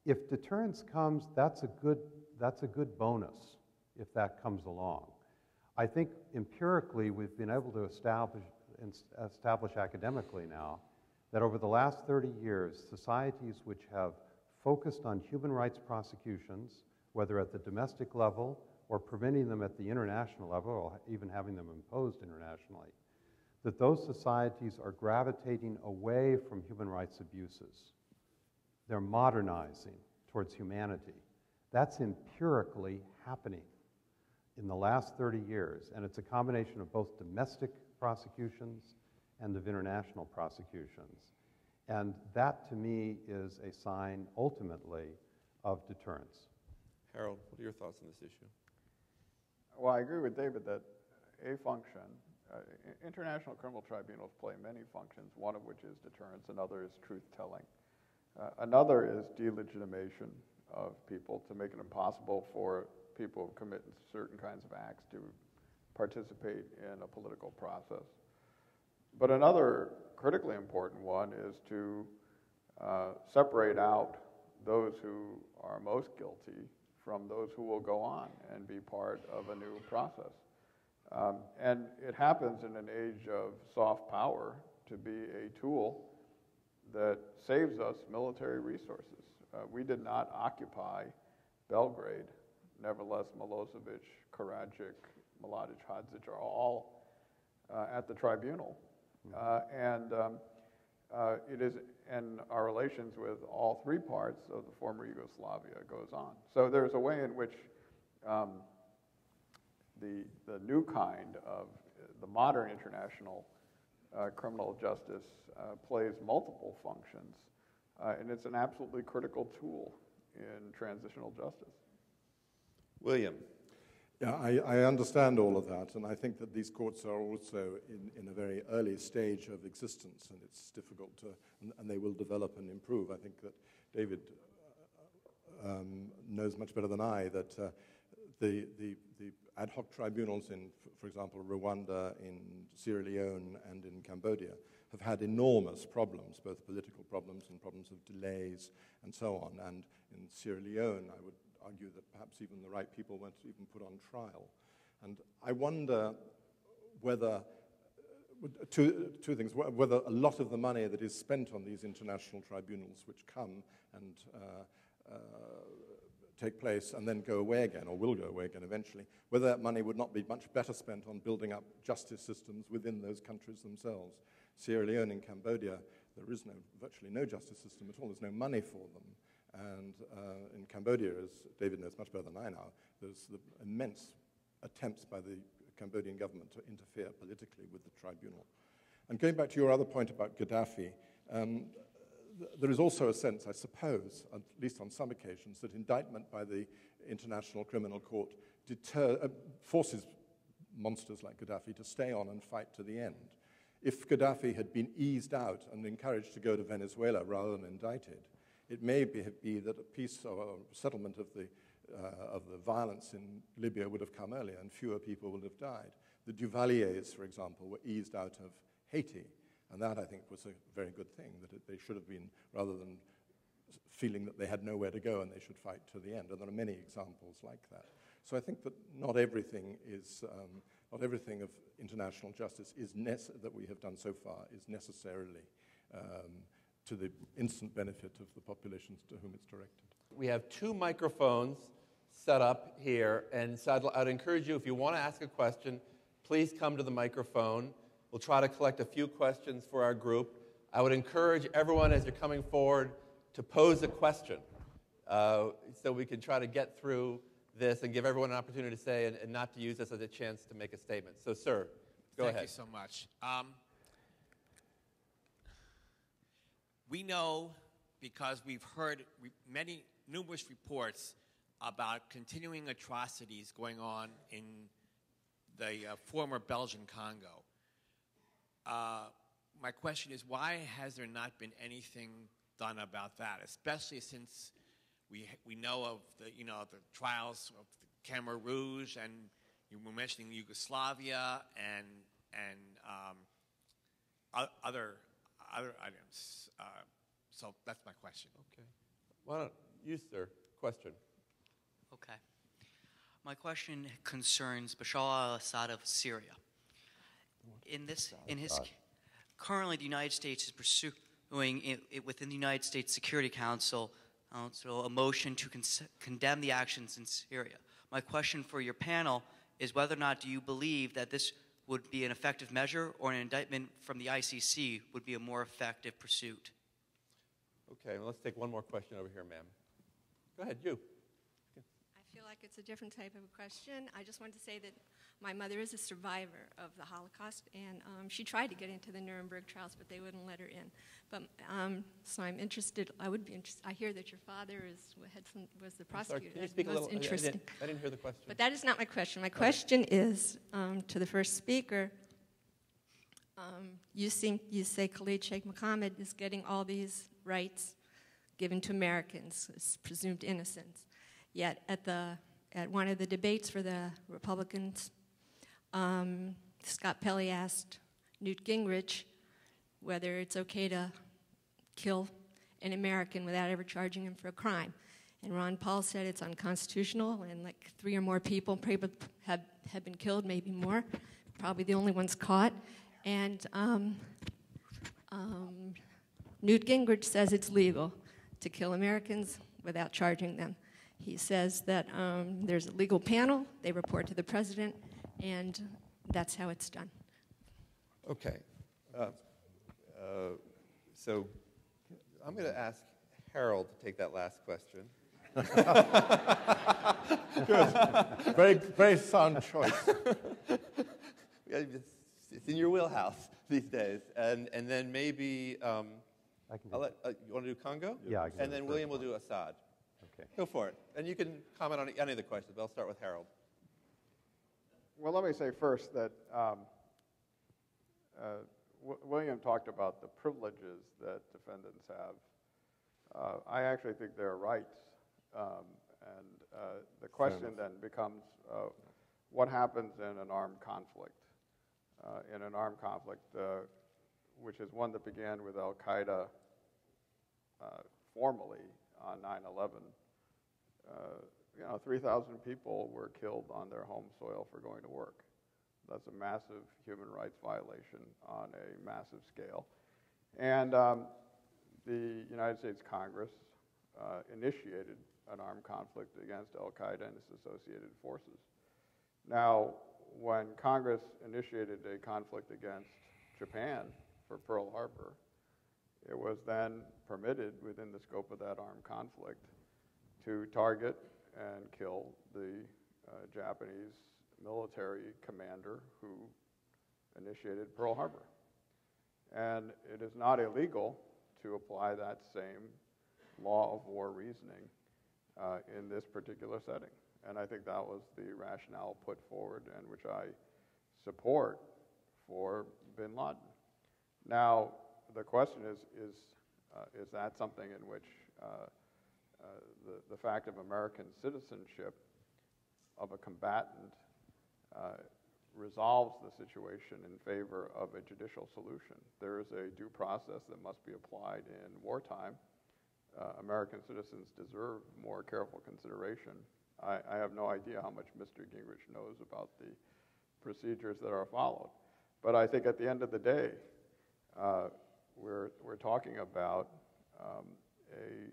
If deterrence comes, that's a good bonus if that comes along. I think empirically we've been able to establish academically now that over the last 30 years, societies which have focused on human rights prosecutions, whether at the domestic level or preventing them at the international level, or even having them imposed internationally, that those societies are gravitating away from human rights abuses. They're modernizing towards humanity. That's empirically happening in the last 30 years, and it's a combination of both domestic prosecutions and of international prosecutions. And that, to me, is a sign, ultimately, of deterrence. Harold, what are your thoughts on this issue? Well, I agree with David that a function, international criminal tribunals play many functions, one of which is deterrence, another is truth-telling. Another is delegitimation of people to make it impossible for people who commit certain kinds of acts to participate in a political process. But another critically important one is to separate out those who are most guilty from those who will go on and be part of a new process. And it happens in an age of soft power to be a tool that saves us military resources. We did not occupy Belgrade. Nevertheless, Milosevic, Karadzic, Mladic, Hadzic are all at the tribunal. And our relations with all three parts of the former Yugoslavia goes on. So there's a way in which the new kind of the modern international criminal justice plays multiple functions, and it's an absolutely critical tool in transitional justice. William. Yeah, I understand all of that, and I think that these courts are also in a very early stage of existence, and it's difficult to, and they will develop and improve. I think that David knows much better than I that the ad hoc tribunals in, for example, Rwanda, in Sierra Leone, and in Cambodia have had enormous problems, both political problems and problems of delays and so on. And in Sierra Leone, I would argue that perhaps even the right people weren't even put on trial. And I wonder whether, two things, whether a lot of the money that is spent on these international tribunals, which come and take place and then go away again, or will go away again eventually, whether that money would not be much better spent on building up justice systems within those countries themselves. Sierra Leone and Cambodia, there is virtually no justice system at all. There's no money for them. And in Cambodia, as David knows much better than I know, there's the immense attempts by the Cambodian government to interfere politically with the tribunal. And going back to your other point about Gaddafi, there is also a sense, I suppose, at least on some occasions, that indictment by the International Criminal Court forces monsters like Gaddafi to stay on and fight to the end. If Gaddafi had been eased out and encouraged to go to Venezuela rather than indicted, it may be that a peace or a settlement of the violence in Libya would have come earlier and fewer people would have died. The Duvaliers, for example, were eased out of Haiti, and that, I think, was a very good thing, that they should have been, rather than feeling that they had nowhere to go and they should fight to the end. And there are many examples like that. So I think that not everything of international justice that we have done so far is necessarily to the instant benefit of the populations to whom it's directed. We have 2 microphones set up here, and so I'd encourage you, if you want to ask a question, please come to the microphone. We'll try to collect a few questions for our group. I would encourage everyone, as you're coming forward, to pose a question so we can try to get through this and give everyone an opportunity to say and not to use this as a chance to make a statement. So, sir, go ahead. Thank you so much. We know, because we've heard numerous reports about continuing atrocities going on in the former Belgian Congo. My question is, why has there not been anything done about that, especially since we know of the trials of the Khmer Rouge, and you were mentioning Yugoslavia and other items. So that's my question. Okay. Why don't you, sir, question? Okay. My question concerns Bashar al-Assad of Syria. Currently, the United States is pursuing within the United States Security Council a motion to condemn the actions in Syria. My question for your panel is whether or not do you believe that this would be an effective measure, or an indictment from the ICC would be a more effective pursuit? Okay, well, let's take one more question over here, ma'am. Go ahead, you. I feel like it's a different type of a question. I just wanted to say that my mother is a survivor of the Holocaust, and she tried to get into the Nuremberg trials, but they wouldn't let her in. But so I'm interested. I would be interested. I hear that your father was the prosecutor. Sorry, can you speak a little? Interesting. I didn't hear the question. But that is not my question. My question is to the first speaker. You say Khalid Sheik Mohammed is getting all these rights given to Americans, as presumed innocents. Yet at one of the debates for the Republicans, Scott Pelley asked Newt Gingrich whether it's okay to kill an American without ever charging him for a crime. And Ron Paul said it's unconstitutional, and like 3 or more people have been killed, maybe more, probably the only ones caught. And Newt Gingrich says it's legal to kill Americans without charging them. He says that there's a legal panel, they report to the president, and that's how it's done. Okay. So I'm going to ask Harold to take that last question. Good. Very, very sound choice. It's in your wheelhouse these days. And then maybe, I can do you want to do Congo? Yeah, I can And do then the William first will do Assad. Okay. Go for it. And you can comment on any of the questions, but I'll start with Harold. Well, let me say first that William talked about the privileges that defendants have. I actually think they're rights. The question then becomes what happens in an armed conflict? In an armed conflict, which is one that began with Al-Qaeda formally on 9/11, 3,000 people were killed on their home soil for going to work. That's a massive human rights violation on a massive scale. And the United States Congress initiated an armed conflict against Al-Qaeda and its associated forces. Now, when Congress initiated a conflict against Japan for Pearl Harbor, it was then permitted within the scope of that armed conflict to target and kill the Japanese military commander who initiated Pearl Harbor. And it is not illegal to apply that same law of war reasoning in this particular setting. And I think that was the rationale put forward and which I support for bin Laden. Now, the question is that something in which the fact of American citizenship of a combatant resolves the situation in favor of a judicial solution? There is a due process that must be applied in wartime. American citizens deserve more careful consideration. I have no idea how much Mr. Gingrich knows about the procedures that are followed. But I think at the end of the day, we're talking about a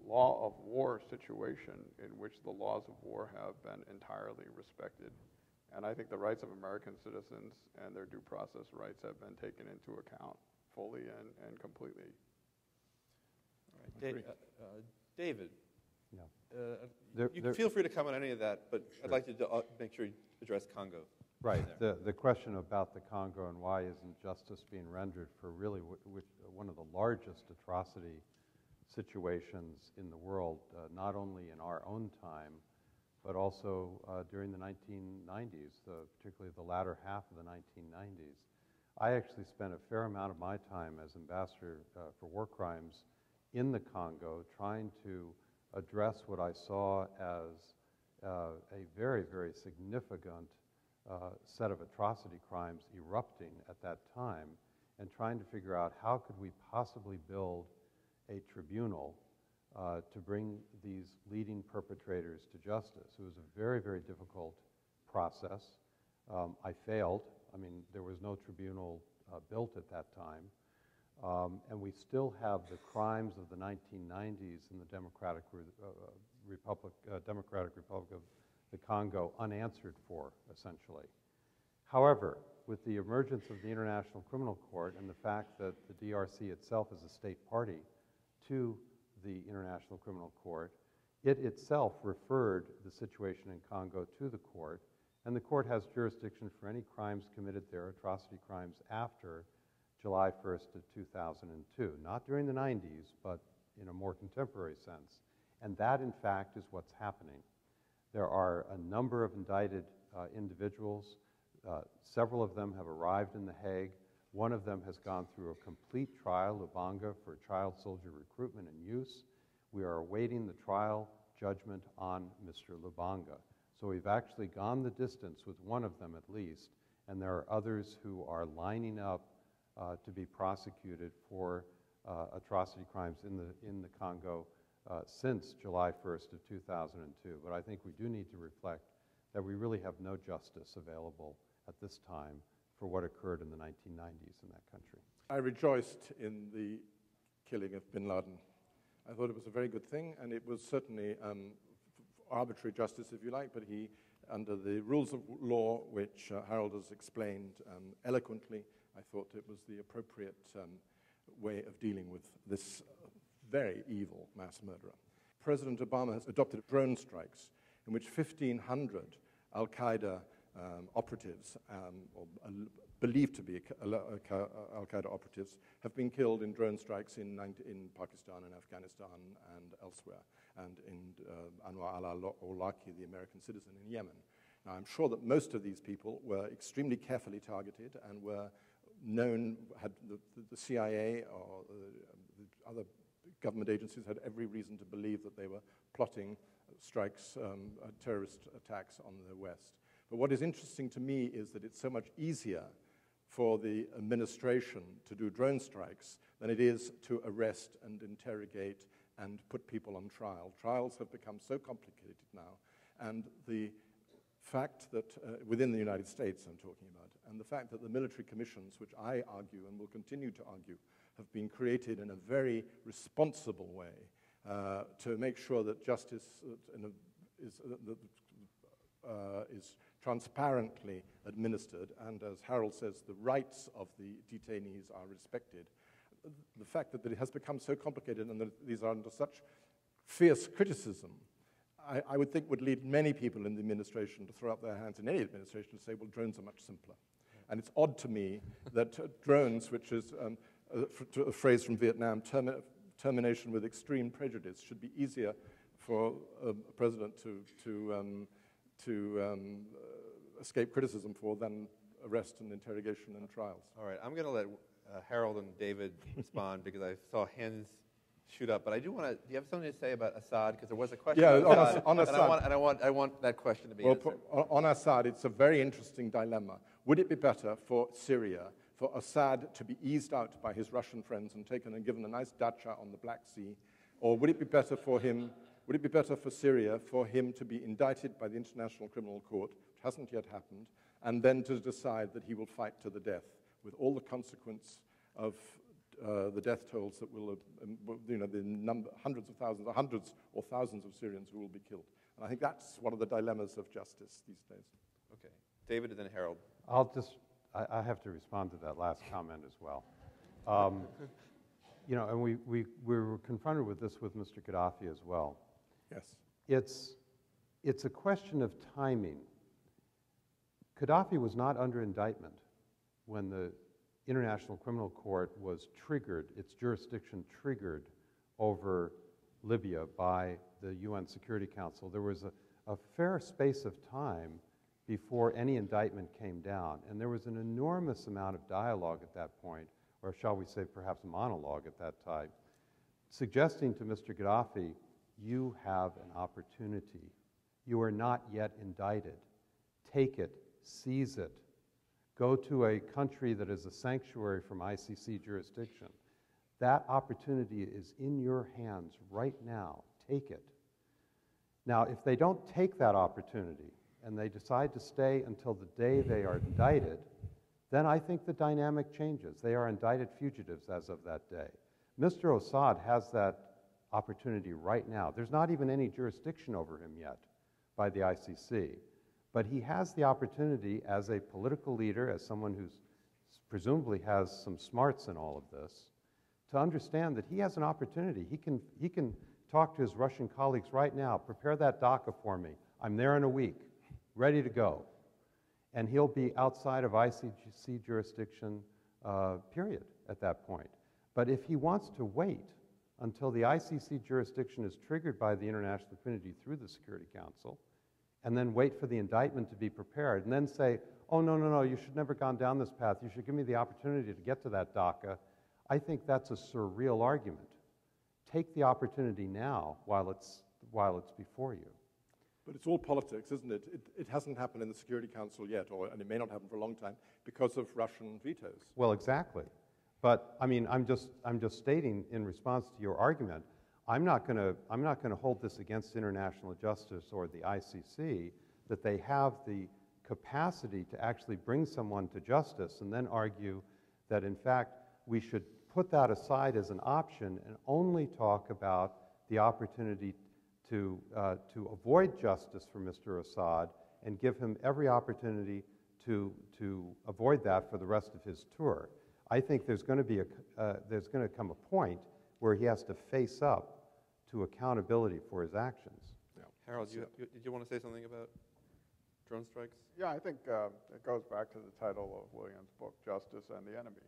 law of war situation in which the laws of war have been entirely respected. And I think the rights of American citizens and their due process rights have been taken into account fully and completely. All right. David, yeah. you can feel free to comment on any of that, but sure. I'd like to make sure you address Congo. Right. The question about the Congo and why isn't justice being rendered for really one of the largest atrocity situations in the world, not only in our own time, but also during the 1990s, particularly the latter half of the 1990s. I actually spent a fair amount of my time as ambassador for war crimes in the Congo trying to address what I saw as a very, very significant set of atrocity crimes erupting at that time, and trying to figure out how could we possibly build a tribunal to bring these leading perpetrators to justice. It was a very, very difficult process. I failed. I mean, there was no tribunal built at that time. And we still have the crimes of the 1990s in the Democratic Republic of the Congo unanswered for, essentially. However, with the emergence of the International Criminal Court and the fact that the DRC itself is a state party to the International Criminal Court, it itself referred the situation in Congo to the court, and the court has jurisdiction for any crimes committed there, atrocity crimes, after July 1st of 2002. Not during the 90s, but in a more contemporary sense. And that, in fact, is what's happening. There are a number of indicted individuals. Several of them have arrived in The Hague. One of them has gone through a complete trial, Lubanga, for child soldier recruitment and use. We are awaiting the trial judgment on Mr. Lubanga. So we've actually gone the distance with one of them at least, and there are others who are lining up to be prosecuted for atrocity crimes in the Congo since July 1st of 2002. But I think we do need to reflect that we really have no justice available at this time for what occurred in the 1990s in that country. I rejoiced in the killing of bin Laden. I thought it was a very good thing, and it was certainly arbitrary justice, if you like, but he, under the rules of law, which Harold has explained eloquently, I thought it was the appropriate way of dealing with this very evil mass murderer. President Obama has adopted drone strikes in which 1,500 al-Qaeda operatives, or believed to be al-Qaeda operatives, have been killed in drone strikes in Pakistan and Afghanistan and elsewhere, and in Anwar al-Awlaki, the American citizen in Yemen. Now, I'm sure that most of these people were extremely carefully targeted and were known, had the CIA or the other government agencies had every reason to believe that they were plotting strikes, terrorist attacks on the West. But what is interesting to me is that it's so much easier for the administration to do drone strikes than it is to arrest and interrogate and put people on trial. Trials have become so complicated now, and the fact that, within the United States I'm talking about, and the fact that the military commissions, which I argue and will continue to argue, have been created in a very responsible way to make sure that justice is transparently administered, and as Harold says, the rights of the detainees are respected. The fact that it has become so complicated and that these are under such fierce criticism, I would think would lead many people in the administration to throw up their hands, in any administration, to say, well, drones are much simpler. And it's odd to me that drones, which is a phrase from Vietnam, termination with extreme prejudice, should be easier for a president to escape criticism for than arrest and interrogation and trials. All right, I'm going to let Harold and David respond because I saw hands shoot up. But I do want to. Do you have something to say about Assad? Because there was a question on Assad. And I want that question to be answered. On Assad, it's a very interesting dilemma. Would it be better for Syria, for Assad to be eased out by his Russian friends and taken and given a nice dacha on the Black Sea, or would it be better for him? Would it be better for Syria for him to be indicted by the International Criminal Court, which hasn't yet happened, and then to decide that he will fight to the death, with all the consequence of the death tolls that will, the number, hundreds or thousands of Syrians who will be killed? And I think that's one of the dilemmas of justice these days. Okay, David and then Harold. I have to respond to that last comment as well. And we were confronted with this with Mr. Gaddafi as well. Yes. It's a question of timing. Gaddafi was not under indictment when the International Criminal Court was triggered, its jurisdiction triggered over Libya by the UN Security Council. There was a fair space of time before any indictment came down, and there was an enormous amount of dialogue at that point, or shall we say perhaps a monologue at that time, suggesting to Mr. Gaddafi, you have an opportunity. You are not yet indicted. Take it, seize it. Go to a country that is a sanctuary from ICC jurisdiction. That opportunity is in your hands right now. Take it. Now, if they don't take that opportunity and they decide to stay until the day they are indicted, then I think the dynamic changes. They are indicted fugitives as of that day. Mr. Assad has that opportunity right now. There's not even any jurisdiction over him yet by the ICC. But he has the opportunity as a political leader, as someone who presumably has some smarts in all of this, to understand that he has an opportunity. He can talk to his Russian colleagues right now, prepare that DACA for me. I'm there in a week, ready to go. And he'll be outside of ICC jurisdiction, period, at that point. But if he wants to wait until the ICC jurisdiction is triggered by the International Community through the Security Council, and then wait for the indictment to be prepared, and then say, oh, no, you should never have gone down this path. You should give me the opportunity to get to that DACA. I think that's a surreal argument. Take the opportunity now while it's before you. But it's all politics, isn't it? It hasn't happened in the Security Council yet, and it may not happen for a long time because of Russian vetoes. Well, exactly. But I mean, I'm just stating in response to your argument, I'm not going to hold this against international justice or the ICC that they have the capacity to actually bring someone to justice and then argue that in fact we should put that aside as an option and only talk about the opportunity to avoid justice for Mr. Assad and give him every opportunity to avoid that for the rest of his tour. I think there's going to come a point where he has to face up to accountability for his actions. Yeah. Harold, did you want to say something about drone strikes? Yeah, I think it goes back to the title of William's book, Justice and the Enemy.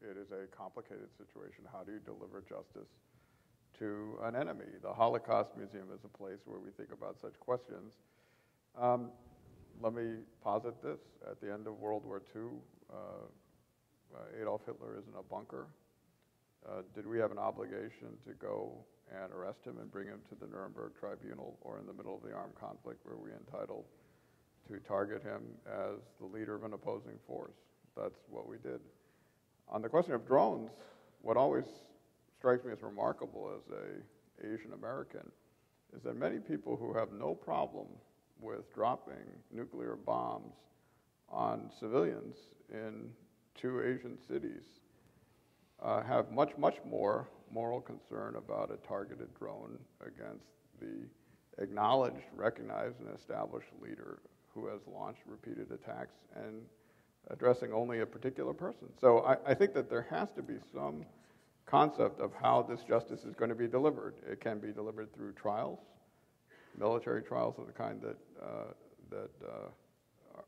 It is a complicated situation. How do you deliver justice to an enemy? The Holocaust Museum is a place where we think about such questions. Let me posit this. At the end of World War II, Adolf Hitler is in a bunker. Did we have an obligation to go and arrest him and bring him to the Nuremberg Tribunal, or in the middle of the armed conflict were we entitled to target him as the leader of an opposing force? That's what we did. On the question of drones, what always strikes me as remarkable as an Asian American is that many people who have no problem with dropping nuclear bombs on civilians in 2 Asian cities have much, much more moral concern about a targeted drone against the acknowledged, recognized, and established leader who has launched repeated attacks and addressing only a particular person. So I think that there has to be some concept of how this justice is going to be delivered. It can be delivered through trials, military trials of the kind that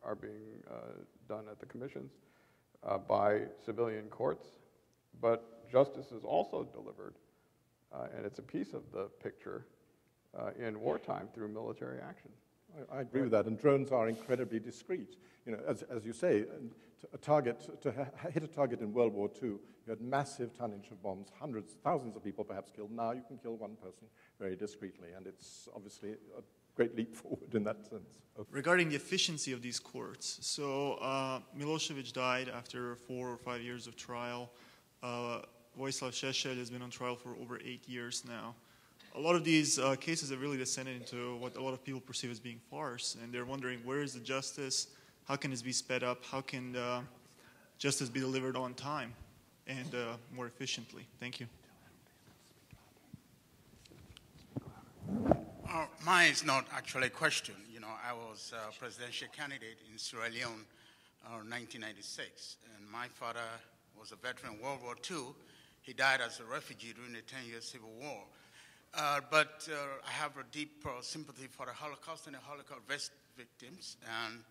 are being done at the commissions, by civilian courts. But justice is also delivered, and it's a piece of the picture in wartime through military action. I agree with that, and drones are incredibly discreet. You know, as you say, to hit a target in World War II, you had massive tonnage of bombs, hundreds, thousands of people perhaps killed. Now you can kill one person very discreetly, and it's obviously a great leap forward in that sense. Okay. Regarding the efficiency of these courts, so Milosevic died after 4 or 5 years of trial. Vojislav Šešelj has been on trial for over 8 years now. A lot of these cases have really descended into what a lot of people perceive as being farce, and they're wondering, where is the justice? How can this be sped up? How can justice be delivered on time and more efficiently? Thank you. Mine is not actually a question. You know, I was a presidential candidate in Sierra Leone in 1996, and my father was a veteran of World War II. He died as a refugee during the 10-year Civil War. But I have a deep sympathy for the Holocaust and the Holocaust victims. And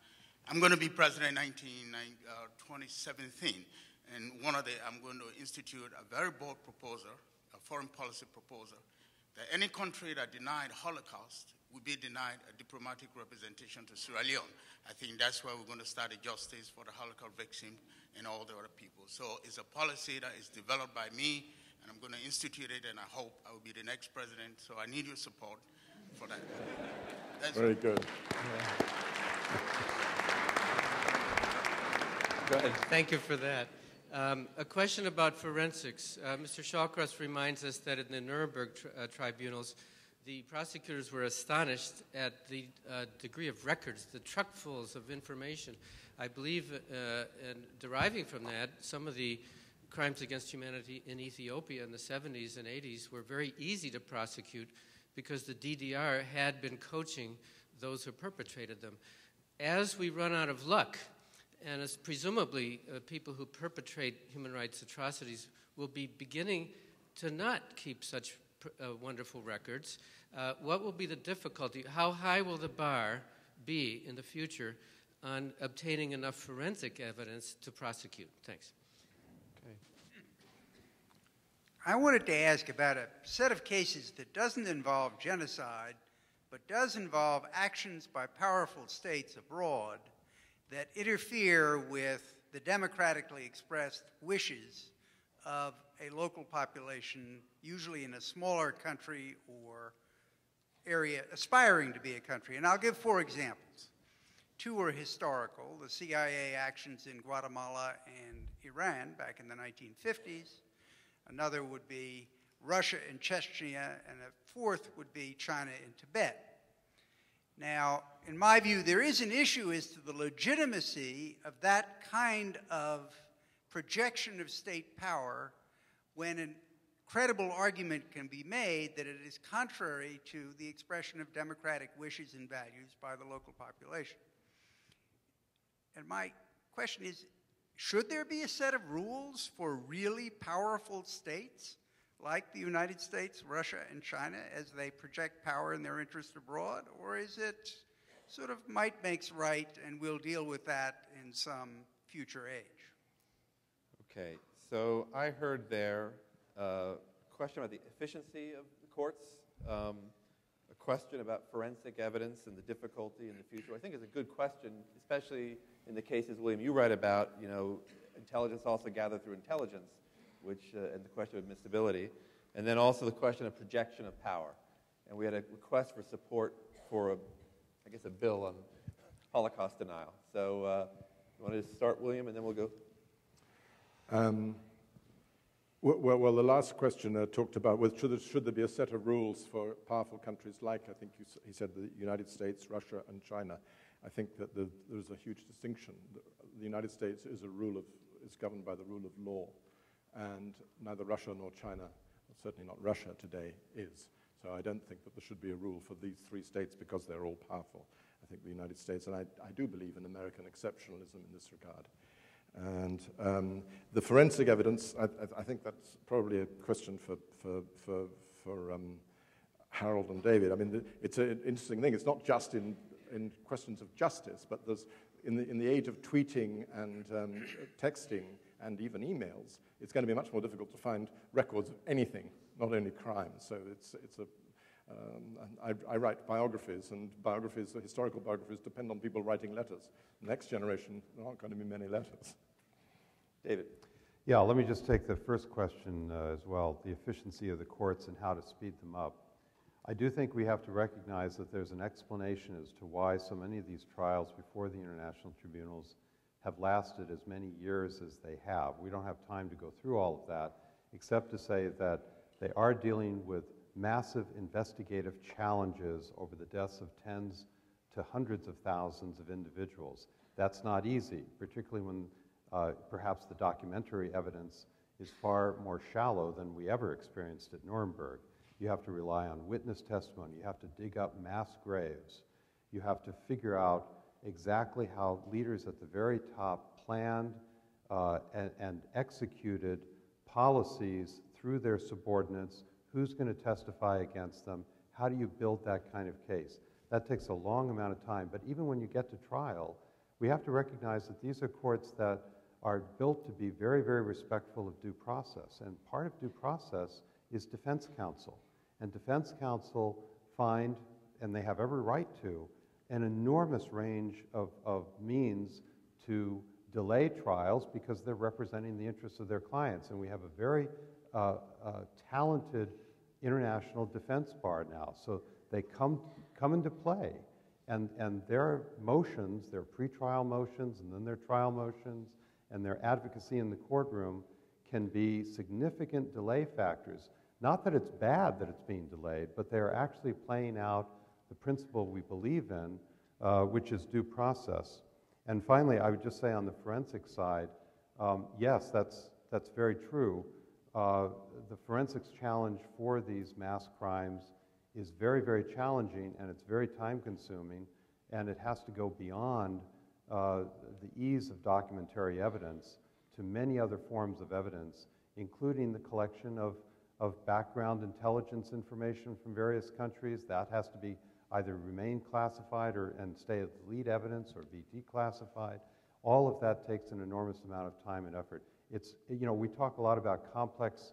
I'm going to be president in 2017. And I'm going to institute a very bold proposal, a foreign policy proposal, that any country that denied Holocaust would be denied a diplomatic representation to Sierra Leone. I think that's where we're going to start a justice for the Holocaust victims and all the other people. So it's a policy that is developed by me, and I'm going to institute it, and I hope I will be the next president. So I need your support for that. That's very good. Go ahead. Thank you for that. A question about forensics. Mr. Shawcross reminds us that in the Nuremberg tribunals, the prosecutors were astonished at the degree of records, the truckfuls of information. I believe, and deriving from that, some of the crimes against humanity in Ethiopia in the 70s and 80s were very easy to prosecute because the DDR had been coaching those who perpetrated them. As we run out of luck, and as presumably people who perpetrate human rights atrocities will be beginning to not keep such wonderful records, what will be the difficulty? How high will the bar be in the future on obtaining enough forensic evidence to prosecute? Thanks. Okay. I wanted to ask about a set of cases that doesn't involve genocide, but does involve actions by powerful states abroad that interfere with the democratically expressed wishes of a local population, usually in a smaller country or area aspiring to be a country. And I'll give 4 examples. 2 are historical, the CIA actions in Guatemala and Iran back in the 1950s. Another would be Russia and Chechnya, and a 4th would be China and Tibet. Now, in my view, there is an issue as to the legitimacy of that kind of projection of state power when a credible argument can be made that it is contrary to the expression of democratic wishes and values by the local population. And my question is, should there be a set of rules for really powerful states like the United States, Russia, and China as they project power in their interest abroad? Or is it sort of might makes right and we'll deal with that in some future age? Okay, so I heard there a question about the efficiency of the courts, a question about forensic evidence and the difficulty in the future. I think it's a good question, especially in the cases, William, you write about, intelligence also gathered through intelligence, which, and the question of admissibility, and then also the question of projection of power. And we had a request for support for, a bill on Holocaust denial. So you want to start, William, and then we'll go? Well, the last question talked about should there be a set of rules for powerful countries like, I think he said, the United States, Russia, and China. I think that there's a huge distinction. The United States is governed by the rule of law, and neither Russia nor China, certainly not Russia today, is. So I don't think that there should be a rule for these 3 states because they're all powerful. I think the United States, and I do believe in American exceptionalism in this regard. And the forensic evidence, I think that's probably a question for Harold and David. I mean, it's an interesting thing. It's not just in questions of justice, but there's in the age of tweeting and texting and even emails, it's going to be much more difficult to find records of anything, not only crime. So I write biographies, and historical biographies, depend on people writing letters. The next generation, there aren't going to be many letters. David. Yeah, let me just take the first question as well, the efficiency of the courts and how to speed them up. I do think we have to recognize that there's an explanation as to why so many of these trials before the international tribunals have lasted as many years as they have. We don't have time to go through all of that, except to say that they are dealing with massive investigative challenges over the deaths of tens to hundreds of thousands of individuals. That's not easy, particularly when perhaps the documentary evidence is far more shallow than we ever experienced at Nuremberg. You have to rely on witness testimony. You have to dig up mass graves. You have to figure out exactly how leaders at the very top planned and executed policies through their subordinates. Who's going to testify against them? How do you build that kind of case? That takes a long amount of time. But even when you get to trial, we have to recognize that these are courts that are built to be very, very respectful of due process. And part of due process is defense counsel. And defense counsel find, and they have every right to, an enormous range of means to delay trials because they're representing the interests of their clients. And we have a very talented international defense bar now. So they come into play. And their motions, their pretrial motions, and then their trial motions, and their advocacy in the courtroom can be significant delay factors. Not that it's bad that it's being delayed, but they're actually playing out the principle we believe in, which is due process. And finally, I would just say on the forensic side, yes, that's very true. The forensics challenge for these mass crimes is very, very challenging, and it's very time-consuming, and it has to go beyond the ease of documentary evidence to many other forms of evidence, including the collection of background intelligence information from various countries. That has to be either remain classified and stay as lead evidence or be declassified. All of that takes an enormous amount of time and effort. We talk a lot about complex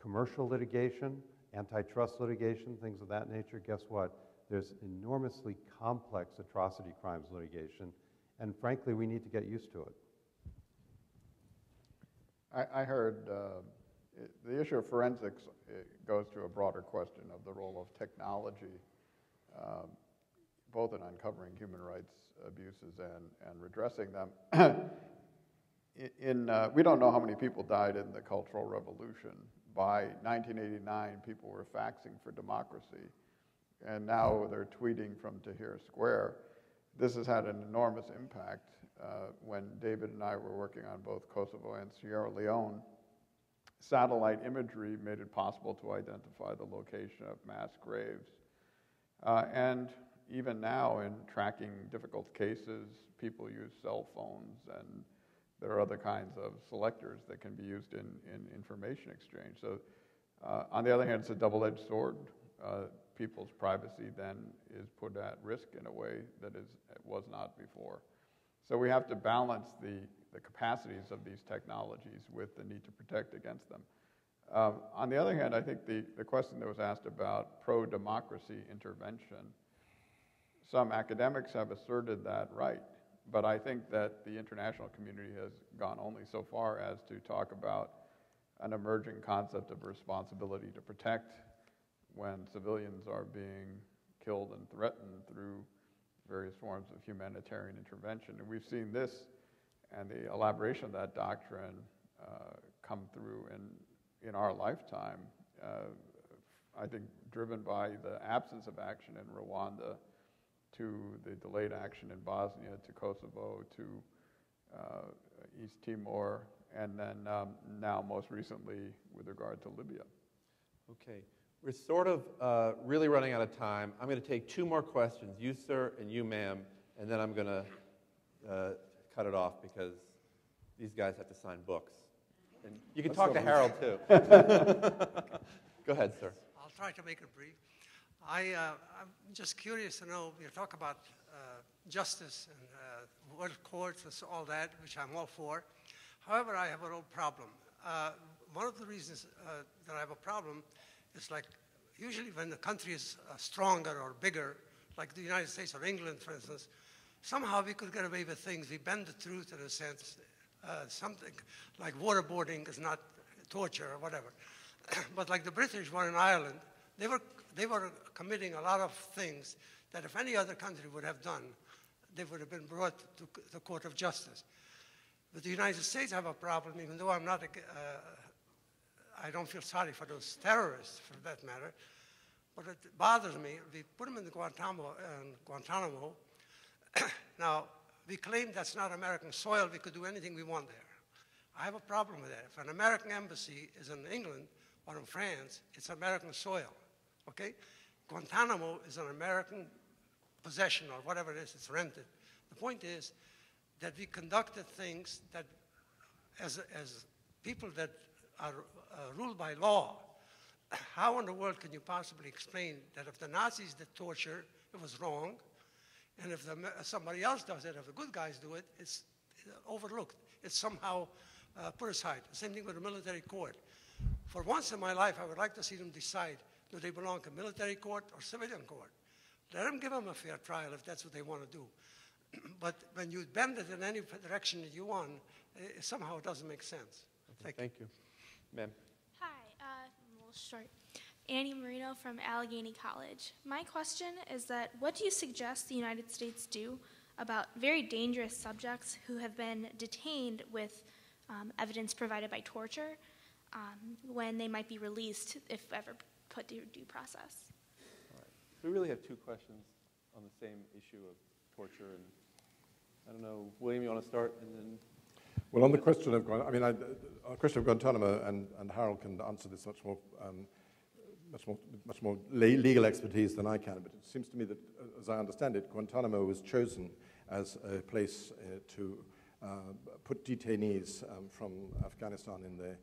commercial litigation, antitrust litigation, things of that nature. Guess what? There's enormously complex atrocity crimes litigation, and frankly, we need to get used to it. I heard the issue of forensics goes to a broader question of the role of technology both in uncovering human rights abuses and redressing them. We don't know how many people died in the Cultural Revolution. By 1989, people were faxing for democracy, and now they're tweeting from Tahrir Square. This has had an enormous impact. When David and I were working on both Kosovo and Sierra Leone, satellite imagery made it possible to identify the location of mass graves. And even now, in tracking difficult cases, people use cell phones, and there are other kinds of selectors that can be used in information exchange. So on the other hand, it's a double-edged sword. People's privacy then is put at risk in a way that it was not before. So we have to balance the capacities of these technologies with the need to protect against them. On the other hand, I think the question that was asked about pro-democracy intervention, some academics have asserted that right, but I think that the international community has gone only so far as to talk about an emerging concept of responsibility to protect when civilians are being killed and threatened through various forms of humanitarian intervention. And we've seen this and the elaboration of that doctrine come through in our lifetime, I think driven by the absence of action in Rwanda, to the delayed action in Bosnia, to Kosovo, to East Timor, and then now most recently with regard to Libya. Okay. We're sort of really running out of time. I'm going to take two more questions, you, sir, and you, ma'am, and then I'm going to cut it off because these guys have to sign books. And you can talk to Harold, too. Go ahead, sir. I'll try to make it brief. I'm just curious to know, you talk about justice and world courts and all that, which I'm all for. However, I have a real problem. One of the reasons that I have a problem is like usually when the country is stronger or bigger, like the United States or England, for instance, somehow we could get away with things. We bend the truth in a sense. Something like waterboarding is not torture or whatever. But like the British were in Ireland, they were committing a lot of things that if any other country would have done, they would have been brought to the court of justice. But the United States have a problem, even though I'm not, I don't feel sorry for those terrorists, for that matter. But it bothers me. We put them in the Guantanamo. Now, we claim that's not American soil. We could do anything we want there. I have a problem with that. If an American embassy is in England or in France, it's American soil, okay? Guantanamo is an American possession or whatever it is, it's rented. The point is that we conducted things that, as people that are ruled by law, how in the world can you possibly explain that if the Nazis did torture, it was wrong, and if somebody else does it, if the good guys do it, it's overlooked. It's somehow put aside. Same thing with the military court. For once in my life, I would like to see them decide, do they belong to military court or civilian court? Let them give them a fair trial if that's what they want to do. But when you bend it in any direction that you want, it somehow doesn't make sense. Okay, thank you. Ma'am. Hi, we'll start. Annie Marino from Allegheny College. My question is that what do you suggest the United States do about very dangerous subjects who have been detained with evidence provided by torture when they might be released if ever put through due process? All right. So we really have two questions on the same issue of torture. And I don't know, William, you want to start? And then. Well, on the question of, on the question of Guantanamo, and Harold can answer this much more legal expertise than I can, but it seems to me that, as I understand it, Guantanamo was chosen as a place to put detainees from Afghanistan in the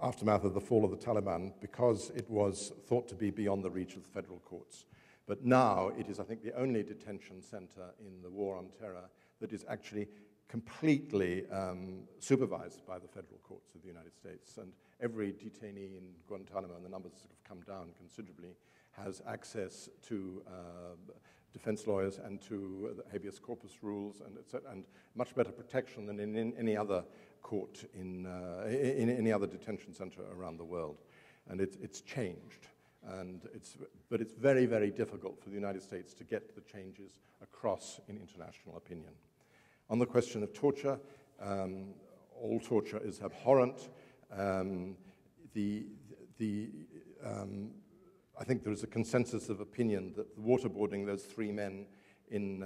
aftermath of the fall of the Taliban because it was thought to be beyond the reach of the federal courts. But now it is, I think, the only detention center in the war on terror that is actually completely supervised by the federal courts of the United States. And every detainee in Guantanamo, and the numbers have come down considerably, has access to defense lawyers and to the habeas corpus rules and much better protection than in any other court in any other detention center around the world. And it's changed. But it's very, very difficult for the United States to get the changes across in international opinion. On the question of torture, all torture is abhorrent. I think there is a consensus of opinion that the waterboarding those 3 men in,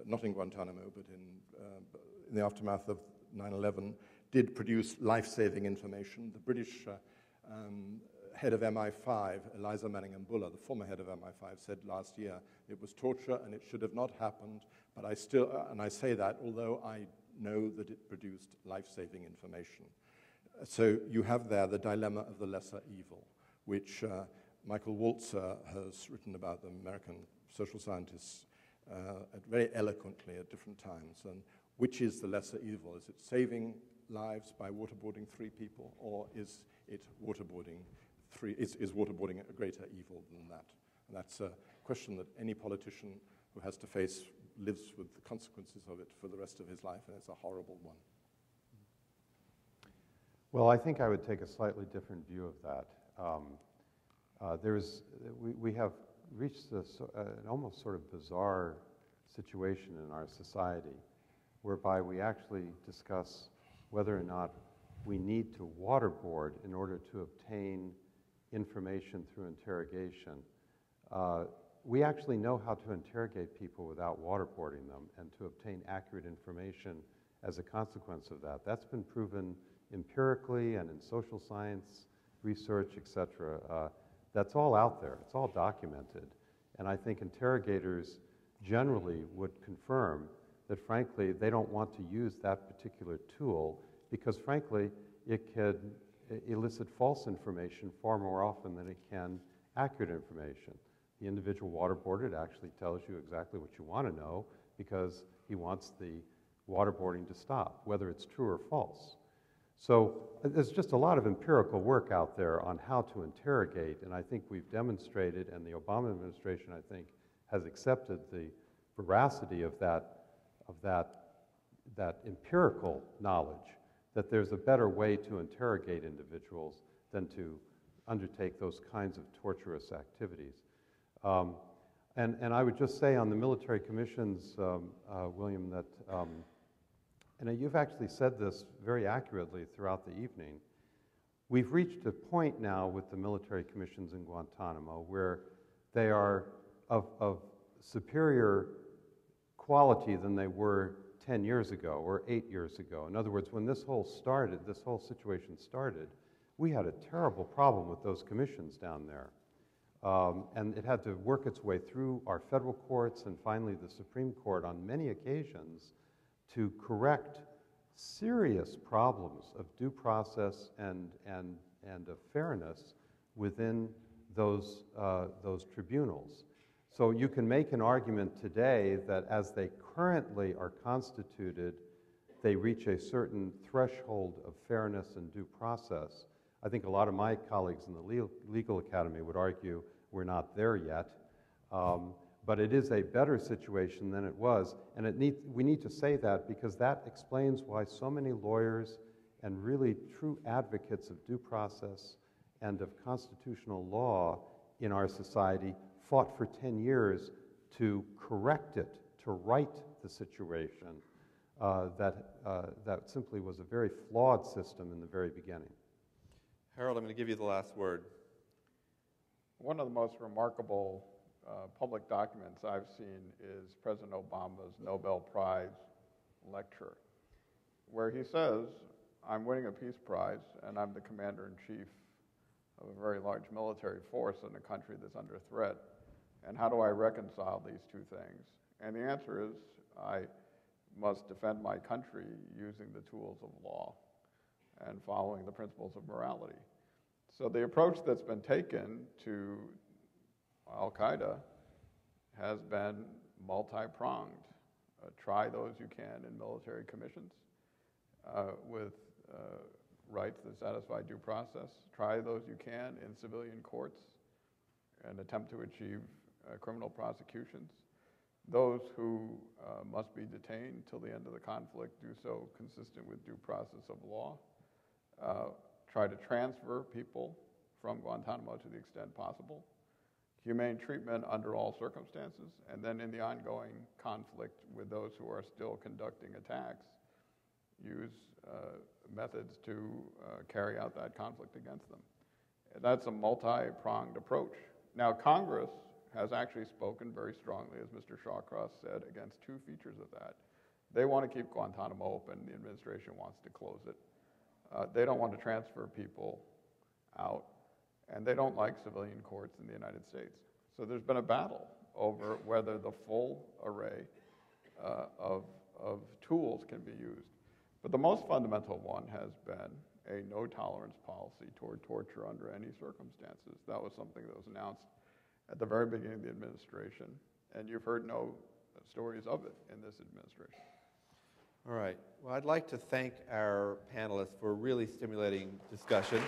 not in Guantanamo, but in the aftermath of 9/11, did produce life-saving information. The British head of MI5, Eliza Manningham Buller, the former head of MI5, said last year it was torture and it should have not happened, but I still, and I say that although I know that it produced life-saving information. So you have there the dilemma of the lesser evil, which Michael Walzer has written about, the American social scientists, very eloquently at different times. And which is the lesser evil? Is it saving lives by waterboarding 3 people, or is it waterboarding is waterboarding a greater evil than that? And that's a question that any politician who has to face lives with the consequences of it for the rest of his life, and it's a horrible one. Well, I think I would take a slightly different view of that. We have reached an almost sort of bizarre situation in our society whereby we actually discuss whether or not we need to waterboard in order to obtain information through interrogation. We actually know how to interrogate people without waterboarding them and to obtain accurate information as a consequence of that. That's been proven empirically and in social science research, etc. That's all out there. It's all documented. And I think interrogators generally would confirm that, frankly, they don't want to use that particular tool because, frankly, it could elicit false information far more often than it can accurate information. The individual waterboarded actually tells you exactly what you want to know because he wants the waterboarding to stop, whether it's true or false. So there's just a lot of empirical work out there on how to interrogate, and I think we've demonstrated, and the Obama administration, I think, has accepted the veracity of that empirical knowledge, that there's a better way to interrogate individuals than to undertake those kinds of torturous activities. And I would just say on the military commissions, William, that and you've actually said this very accurately throughout the evening. We've reached a point now with the military commissions in Guantanamo where they are of superior quality than they were 10 years ago or 8 years ago. In other words, when this whole situation started, we had a terrible problem with those commissions down there. And it had to work its way through our federal courts and finally the Supreme Court on many occasions to correct serious problems of due process and of fairness within those tribunals. So you can make an argument today that as they currently are constituted, they reach a certain threshold of fairness and due process. I think a lot of my colleagues in the legal academy would argue we're not there yet. But it is a better situation than it was, and we need to say that because that explains why so many lawyers and really true advocates of due process and of constitutional law in our society fought for 10 years to correct it, to right the situation that simply was a very flawed system in the very beginning. Harold, I'm going to give you the last word. One of the most remarkable public documents I've seen is President Obama's Nobel Prize lecture, where he says, I'm winning a peace prize and I'm the commander-in-chief of a very large military force in a country that's under threat. And how do I reconcile these two things? And the answer is, I must defend my country using the tools of law and following the principles of morality. So the approach that's been taken to Al-Qaeda has been multi-pronged. Try those you can in military commissions with rights that satisfy due process. Try those you can in civilian courts and attempt to achieve criminal prosecutions. Those who must be detained till the end of the conflict do so consistent with due process of law. Try to transfer people from Guantanamo to the extent possible, humane treatment under all circumstances, and then in the ongoing conflict with those who are still conducting attacks, use methods to carry out that conflict against them. That's a multi-pronged approach. Now, Congress has actually spoken very strongly, as Mr. Shawcross said, against two features of that. They want to keep Guantanamo open. The administration wants to close it. They don't want to transfer people out, and they don't like civilian courts in the United States. So there's been a battle over whether the full array of tools can be used. But the most fundamental one has been a no-tolerance policy toward torture under any circumstances. That was something that was announced at the very beginning of the administration, and you've heard no stories of it in this administration. All right. Well, I'd like to thank our panelists for a really stimulating discussion.